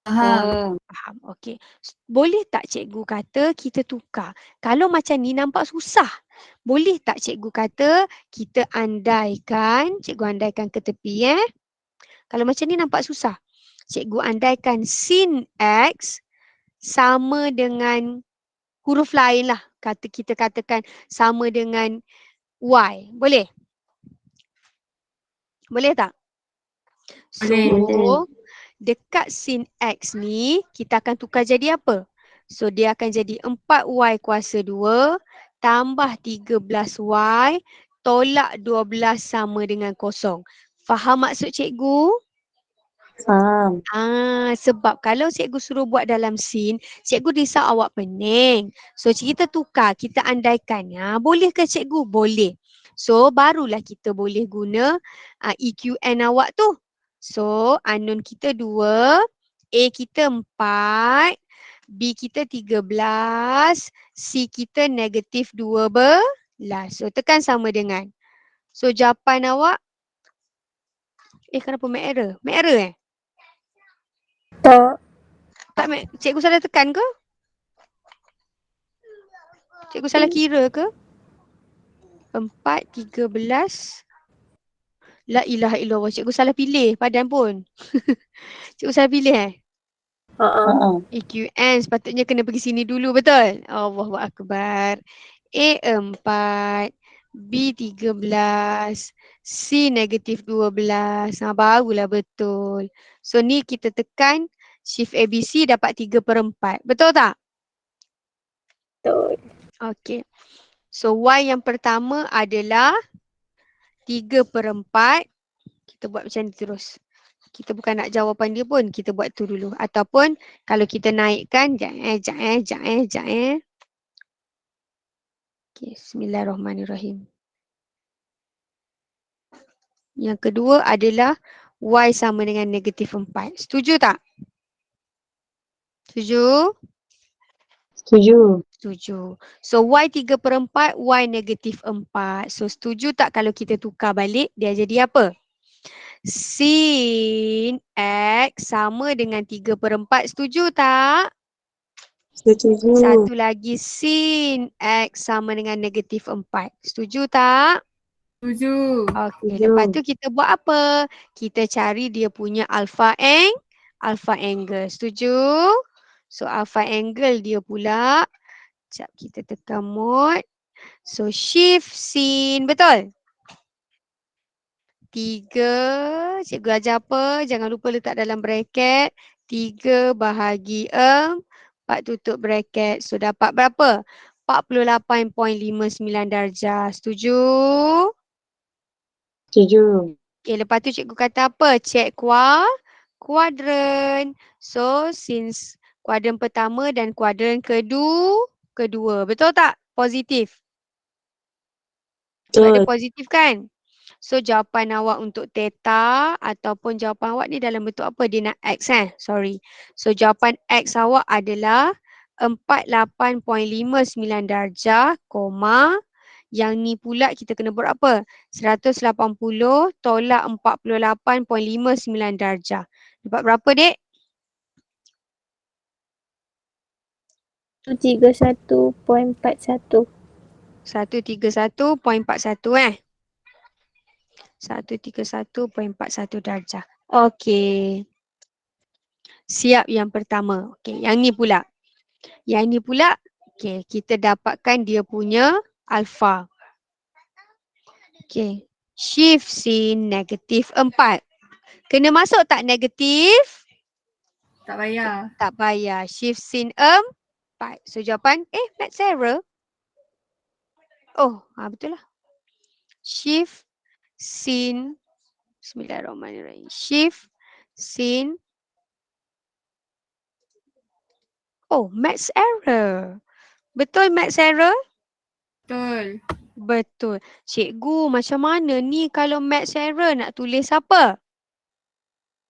Faham. Faham. Okey. Boleh tak cikgu kata kita tukar? Kalau macam ni nampak susah. Boleh tak cikgu kata kita andaikan, cikgu andaikan ke tepi Kalau macam ni nampak susah. Cikgu andaikan sin x sama dengan huruf lain lah. Kita katakan sama dengan y. Boleh? Boleh tak? So, Boleh. dekat sin x ni, kita akan tukar jadi apa? So, dia akan jadi 4y kuasa 2 tambah 13y tolak 12 sama dengan kosong. Faham maksud cikgu? Faham. Sebab kalau cikgu suruh buat dalam sin, cikgu risau awak pening. So, kita tukar, kita andaikan. Boleh ke cikgu? Boleh. So, barulah kita boleh guna EQN awak tu. So, unknown kita 2, A kita 4, B kita 13, C kita negatif 12. So, tekan sama dengan. So, jawapan awak, kenapa make error? Make error Tak. Tak, cikgu salah tekan ke? Cikgu salah kira ke? 4, 13. La ilaha illallah. Cikgu salah pilih padan pun. Cikgu salah pilih EQN sepatutnya kena pergi sini dulu, betul? Allahu Akbar. A 4, B 13, C negatif 12. Barulah betul. So ni kita tekan shift ABC dapat 3/4. Betul tak? Betul. Okey. So Y yang pertama adalah 3/4. Kita buat macam ni terus. Kita bukan nak jawapan dia pun, kita buat tu dulu. Ataupun kalau kita naikkan, sekejap. Okay, bismillahirrahmanirrahim. Yang kedua adalah Y sama dengan -4. Setuju tak? Setuju? Setuju. Setuju. So Y 3/4, Y -4. So setuju tak kalau kita tukar balik, dia jadi apa? Sin X sama dengan 3/4. Setuju tak? Setuju. Satu lagi sin X sama dengan -4. Setuju tak? Setuju. Okey, Setuju. lepas tu kita buat apa? Kita cari dia punya alpha angle. Setuju? So alpha angle dia pula. Sekejap kita tekan mode. So shift sin, betul? 3, cikgu ajar apa? Jangan lupa letak dalam bracket. 3/4 tutup bracket. So dapat berapa? 48.59 darjah. Setuju? Setuju. Okay, lepas tu cikgu kata apa? Check kuadran. So since kuadran pertama dan kuadran kedua. Betul tak? Positif. Sebab dia Betul. positif kan? So jawapan awak untuk theta ataupun jawapan awak ni dalam bentuk apa? Dia nak X Sorry. So jawapan X awak adalah 48.59 darjah, koma. Yang ni pula kita kena buat apa? 180 tolak 48.59 darjah. Dapat berapa, Dek? 131.41. 131.41 131.41 darjah. Okey. Siap yang pertama. Okey, yang ni pula. Yang ni pula, okey, kita dapatkan dia punya alpha. Okey. Shift sin -4. Kena masuk tak negatif? Tak payah. Tak payah. Shift sin 4. So jawapan, maths error. Oh, betul lah. Shift sin, bismillahirrahmanirrahim. Shift sin, maths error. Betul maths error? Betul. Betul. Cikgu, macam mana ni kalau maths error nak tulis apa?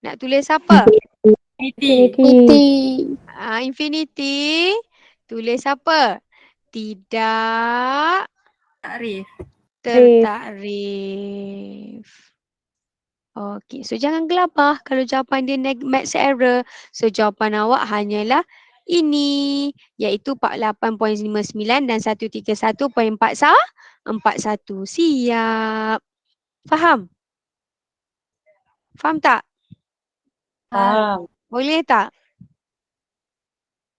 Nak tulis apa? Infinity. Infinity. Tulis apa? Tidak Takrif. tertakrif. Okey, so jangan gelabah kalau jawapan dia maths error. So jawapan awak hanyalah ini, iaitu 48.59 dan 131.41. Siap. Faham? Faham tak? Faham. Boleh tak?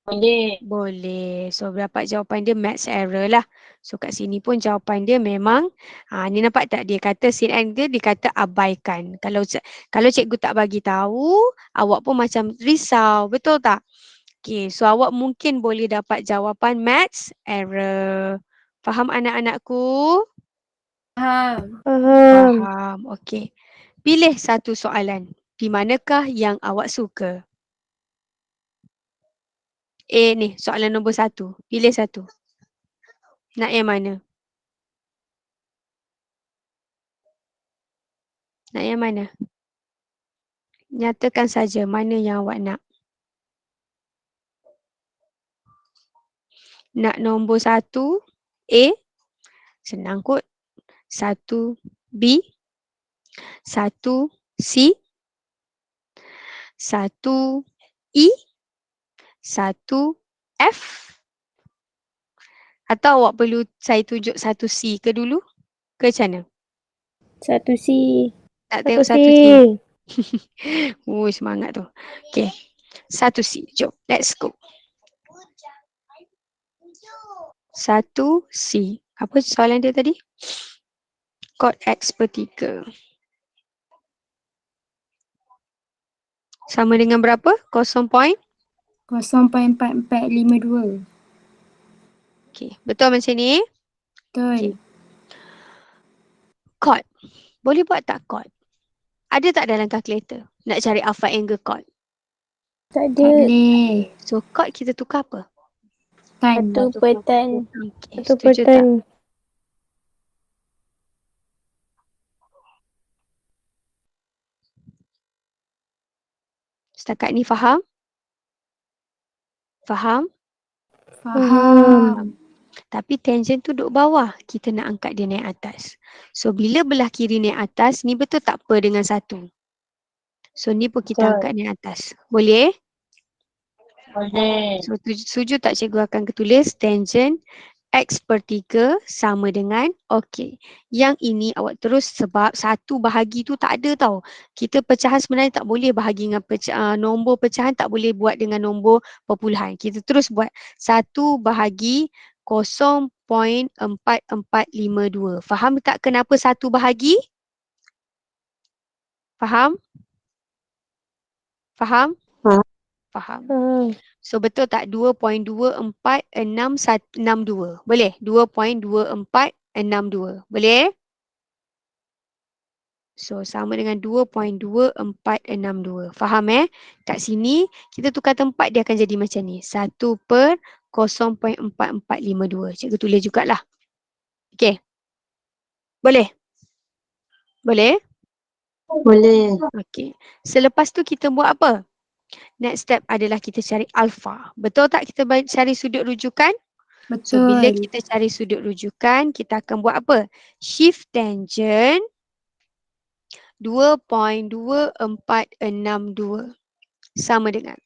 Boleh. Boleh. So dapat jawapan dia maths error lah. So kat sini pun jawapan dia memang, ni nampak tak dia kata sin angle, dia kata abaikan. Kalau cikgu tak bagi tahu, awak pun macam risau. Betul tak? Okay, so awak mungkin boleh dapat jawapan maths error. Faham anak-anakku? Faham. Faham. Okey. Pilih satu soalan. Di manakah yang awak suka? Ni soalan nombor 1. Pilih satu. Nak yang mana? Nak yang mana? Nyatakan saja mana yang awak nak. Nak nombor 1 A? Senang kot. 1 B? 1 C? 1 E? 1 F? Atau awak perlu saya tunjuk 1 C ke dulu? Ke macam mana? 1C. Nak tengok 1 C? Semangat tu. Okay. 1 C. Jom. Let's go. 1 C. Apa soalan dia tadi? Cot X per 3. Sama dengan berapa? 0.4452. Okay. Betul macam ni? Betul. Chord. Boleh buat tak chord? Ada tak dalam kalkulator? Nak cari alpha angle chord. Tak Tak boleh. So chord kita tukar apa? Tan. Okay, Satu setuju tak? perten. Setakat ni faham? Faham? Faham. Tapi tangent tu duduk bawah. Kita nak angkat dia naik atas. So bila belah kiri naik atas, ni betul tak per dengan 1? So ni pun kita Betul. angkat naik atas. Boleh? Boleh. So setuju tak cikgu akan ketulis tangent X per 3 sama dengan, okey. Yang ini awak terus sebab satu bahagi tu tak ada tau. Kita pecahan sebenarnya tak boleh bahagi dengan nombor pecahan tak boleh buat dengan nombor perpuluhan. Kita terus buat 1 bahagi 0.4452. Faham tak kenapa 1 bahagi? Faham? Faham? Faham. Faham. So betul tak 2.246162? Boleh? 2.2462. Boleh? So sama dengan 2.2462. Faham Kat sini kita tukar tempat dia akan jadi macam ni. 1 per 0.4452. Cikgu tulis jugalah. Okey. Boleh? Boleh? Boleh. Okey. Selepas tu kita buat apa? Next step adalah kita cari alpha. Betul tak kita cari sudut rujukan? So bila Betul. kita cari sudut rujukan, kita akan buat apa? Shift tangent 2.2462 sama dengan.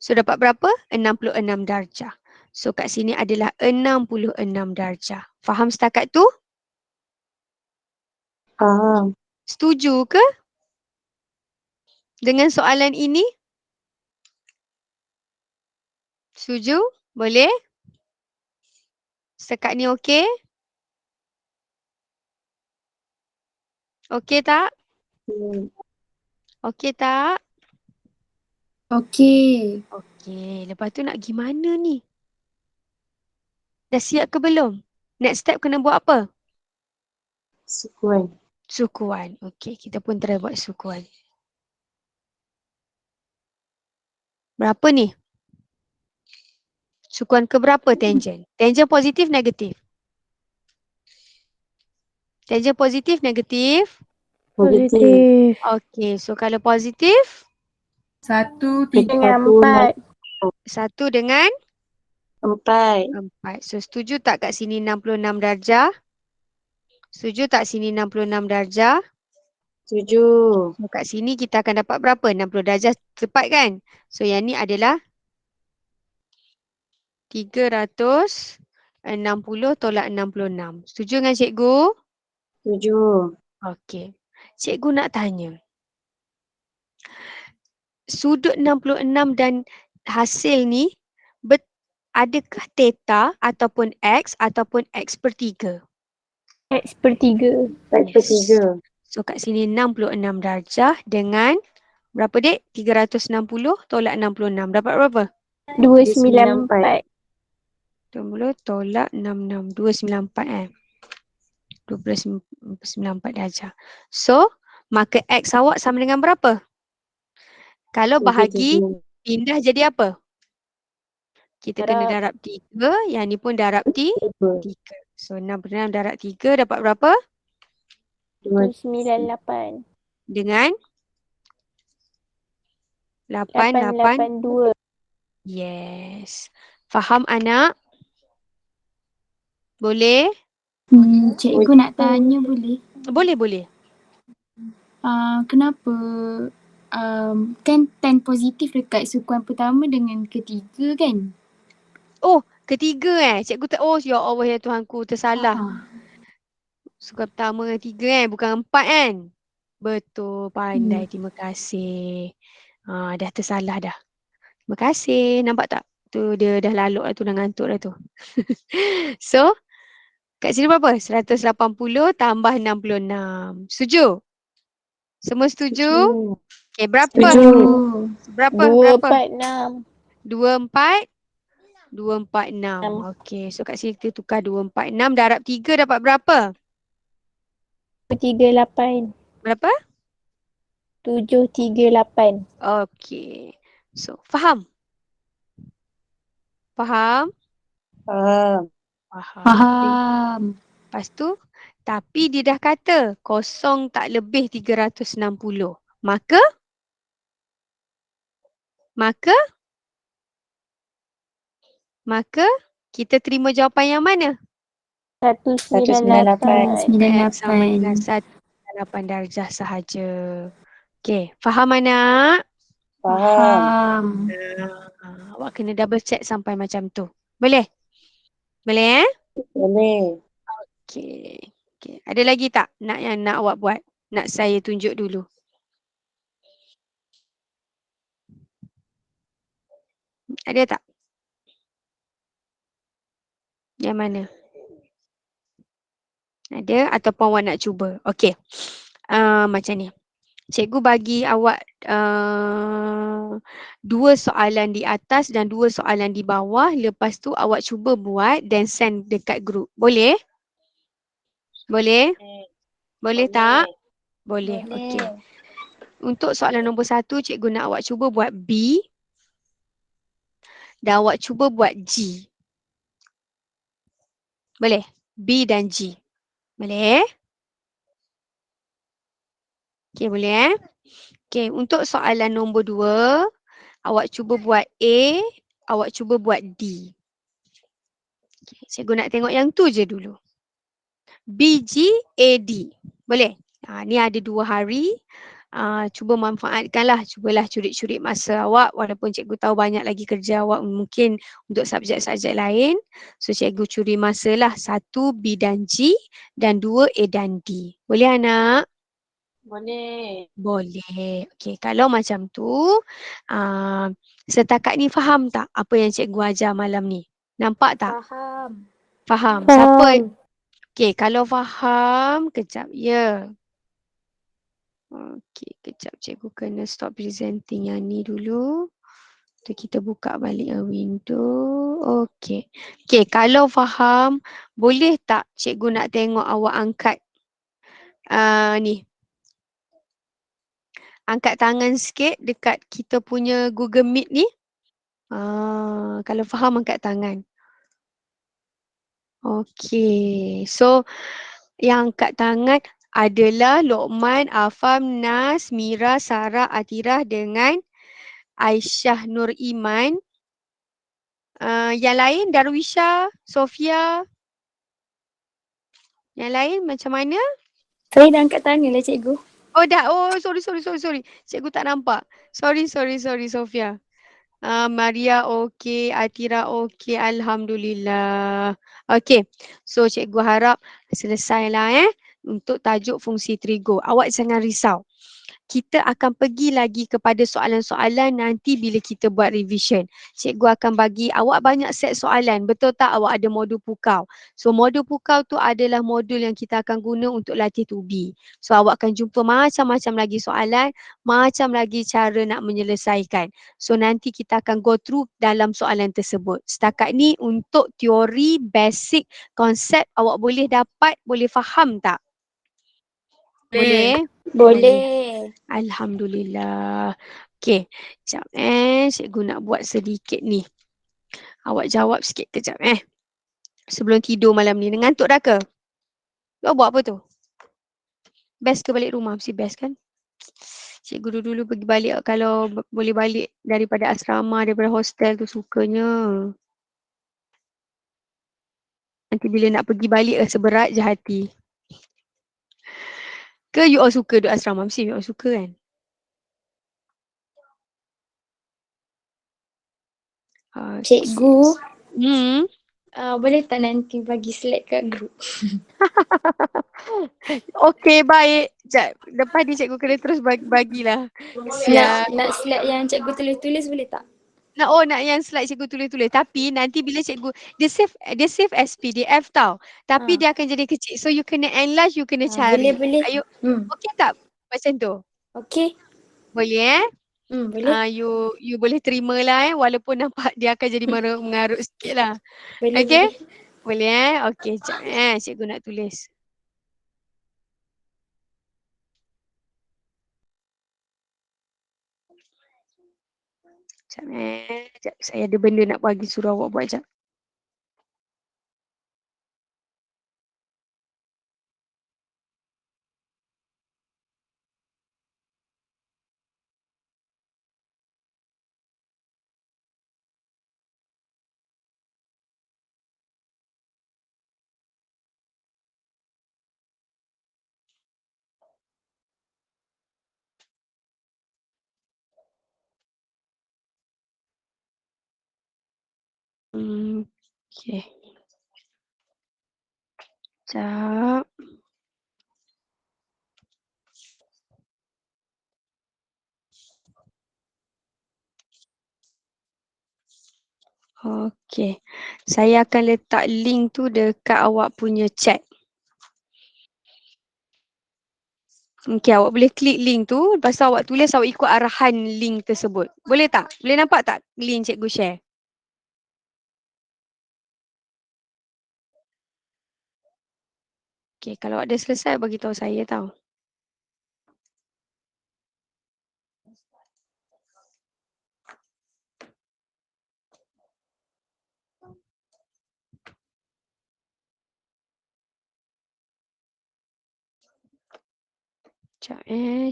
So dapat berapa? 66 darjah. So kat sini adalah 66 darjah. Faham setakat tu? Faham. Setuju ke? Dengan soalan ini? Setuju? Boleh? Setakat ni okey? Okey tak? Okey tak? Okey. Okey, lepas tu nak pergi mana ni? Dah siap ke belum? Next step kena buat apa? Sukuan. Sukuan. Okey, kita pun try buat sukuan. Berapa ni? Sukuan ke berapa tangent? Tangent positif, negatif? Tangent positif, negatif? Positif. Okey, so kalau positif, 1, 3. Satu, 1 dengan 4. 4. So setuju tak kat sini 66 darjah? Setuju tak sini 66 darjah? 7. So kat sini kita akan dapat berapa? 60 darjah tepat kan? So yang ni adalah 360 tolak 66. Setuju dengan cikgu? 7. Okey. Cikgu nak tanya. Sudut 66 dan hasil ni adakah theta ataupun x ataupun x per 3? X per 3. X per 3. So kat sini 66 darjah dengan berapa dek? 360 tolak 66. Dapat berapa? 294. 20 tolak 66. 294 294 darjah. So, maka X awak sama dengan berapa? Kalau bahagi, pindah jadi apa? Kita kena darab 3. Yang ni pun darab 3. So, 66 darab 3 dapat berapa? 298. Dengan 882. 882. Yes. Faham anak? Boleh? Cikgu nak tanya boleh? Boleh, boleh. Kenapa kan tan positif dekat sukuan pertama dengan ketiga kan? Oh, ketiga Cikgu oh, ya Allah ya Tuhanku, tersalah. Sukuan pertama dengan 3 bukan 4 kan? Betul, pandai. Terima kasih. Dah tersalah dah. Terima kasih. Nampak tak? Tu dia dah laluk dah tu, dah ngantuk dah tu. So, kat sini berapa? 180 tambah 66. Setuju? Semua setuju? Okay, berapa? Setuju. Berapa? 246. 24? 246. Okey, so kat sini kita tukar 246 darab 3 dapat berapa? 738. Berapa? 738. Okey. So, faham? Faham? Faham. Faham. Faham. Lepas tu, tapi dia dah kata kosong tak lebih 360. Maka kita terima jawapan yang mana? 198. 98. Sama dengan 198 darjah sahaja. Okey, faham anak? Faham. Awak kena double check sampai macam tu. Boleh? Boleh Boleh. Okey. Okey. Ada lagi tak yang nak awak buat? Nak saya tunjuk dulu. Ada tak? Yang mana? Ada ataupun awak nak cuba? Okey. Macam ni. Cikgu bagi awak 2 soalan di atas dan 2 soalan di bawah. Lepas tu awak cuba buat dan send dekat grup. Boleh? Boleh? Boleh tak? Boleh. Okey. Untuk soalan nombor 1, cikgu nak awak cuba buat B dan awak cuba buat G. Boleh? B dan G. Boleh? Okey, boleh Okey, untuk soalan nombor 2, awak cuba buat A, awak cuba buat D. Okay, cikgu nak tengok yang tu je dulu. BGAD. Boleh? Ni ada 2 hari. Cuba manfaatkanlah. Cubalah curi-curi masa awak. Walaupun cikgu tahu banyak lagi kerja awak mungkin untuk subjek-subjek lain. So cikgu curi masalah 1 B dan G dan 2 A dan D. Boleh anak? Boleh. Boleh. Okey, kalau macam tu, setakat ni faham tak apa yang cikgu ajar malam ni? Nampak tak? Faham. Faham. Siapa? Okey, kalau faham, kejap ya. Okey, kejap cikgu kena stop presenting yang ni dulu. Tu kita buka balik window. Okey. Okey, kalau faham, boleh tak cikgu nak tengok awak angkat ni. Angkat tangan sikit dekat kita punya Google Meet ni. Kalau faham angkat tangan. Okey. So, yang angkat tangan adalah Lokman, Afam, Nas, Mira, Sarah, Atirah dengan Aisyah Nur Iman. Yang lain Darwisha, Sofia. Yang lain macam mana? Saya dah angkat tangan lah cikgu. Oh dah. Oh sorry. Cikgu tak nampak. Sorry Sofia. Maria okey, Atira okey, alhamdulillah. Okey. So cikgu harap selesailah untuk tajuk fungsi trigo. Awak jangan risau. Kita akan pergi lagi kepada soalan-soalan nanti bila kita buat revision. Cikgu akan bagi awak banyak set soalan. Betul tak awak ada modul pukau? So modul pukau tu adalah modul yang kita akan guna untuk latih tubi. So awak akan jumpa macam-macam lagi soalan, macam lagi cara nak menyelesaikan. So nanti kita akan go through dalam soalan tersebut. Setakat ni untuk teori, basic, konsep awak boleh dapat, boleh faham tak? Boleh? Boleh. Alhamdulillah. Okey, sekejap cikgu nak buat sedikit ni. Awak jawab sikit kejap sebelum tidur malam ni. Ngantuk dah ke? Awak buat apa tu? Best ke balik rumah? Mesti best kan? Cikgu dulu pergi balik kalau boleh balik daripada asrama, daripada hostel tu sukanya. Nanti bila nak pergi balik rasa berat je hati. Ke you all suka duduk asrama? Mesti you all suka kan? Cikgu, Boleh tak nanti bagi slide kat group? Okey, baik. Sekejap. Lepas ni cikgu kena terus bagilah. Nak slide yang cikgu tulis-tulis boleh tak? Nak yang slide cikgu tulis-tulis. Tapi nanti bila cikgu, dia save as PDF tau. Tapi dia akan jadi kecil. So you kena enlarge, you kena cari. Boleh. Okey tak? Macam tu. Okey. Boleh Boleh. You boleh terima lah walaupun nampak dia akan jadi mengarut sikit lah. Boleh, Okay? boleh. Boleh Okay, sekejap cikgu nak tulis. Sekejap saya ada benda nak bagi suruh awak buat sekejap. Okay. Sekejap. Okay. Saya akan letak link tu dekat awak punya chat. Okay, awak boleh klik link tu. Lepas tu awak tulis, awak ikut arahan link tersebut. Boleh tak? Boleh nampak tak link cikgu share? Okay, kalau awak dah selesai, bagi tahu saya tau. Sekejap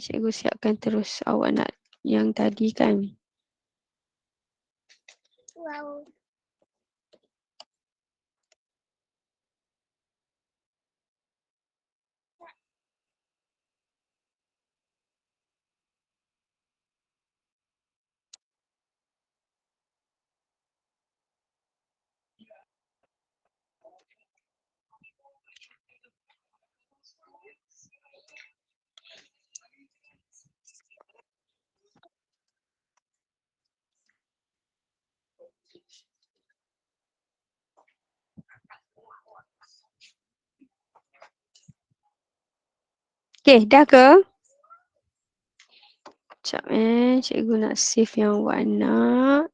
cikgu siapkan terus awak nak yang tadi kan. Wow. Okay, dah ke? Sekejap cikgu nak save yang awak nak.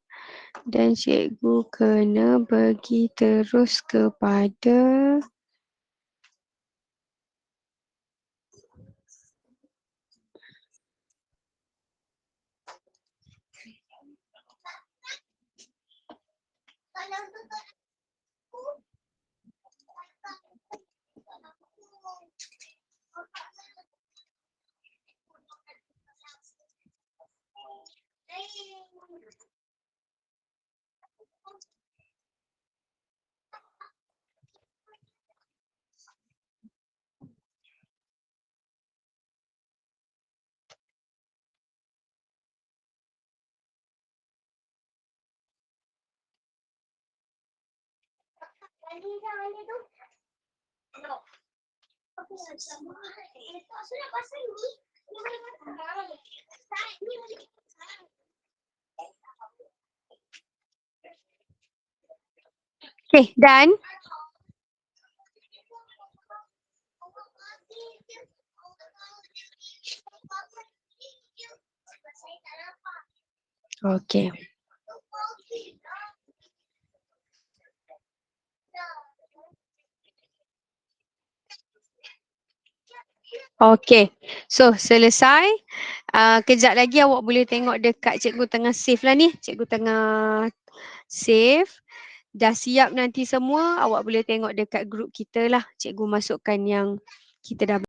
Dan cikgu kena pergi terus kepada okay, done. Okay. Okay, so selesai. Kejap lagi awak boleh tengok dekat cikgu tengah save lah ni. Cikgu tengah save. Dah siap nanti semua, awak boleh tengok dekat group kita lah. Cikgu masukkan yang kita dah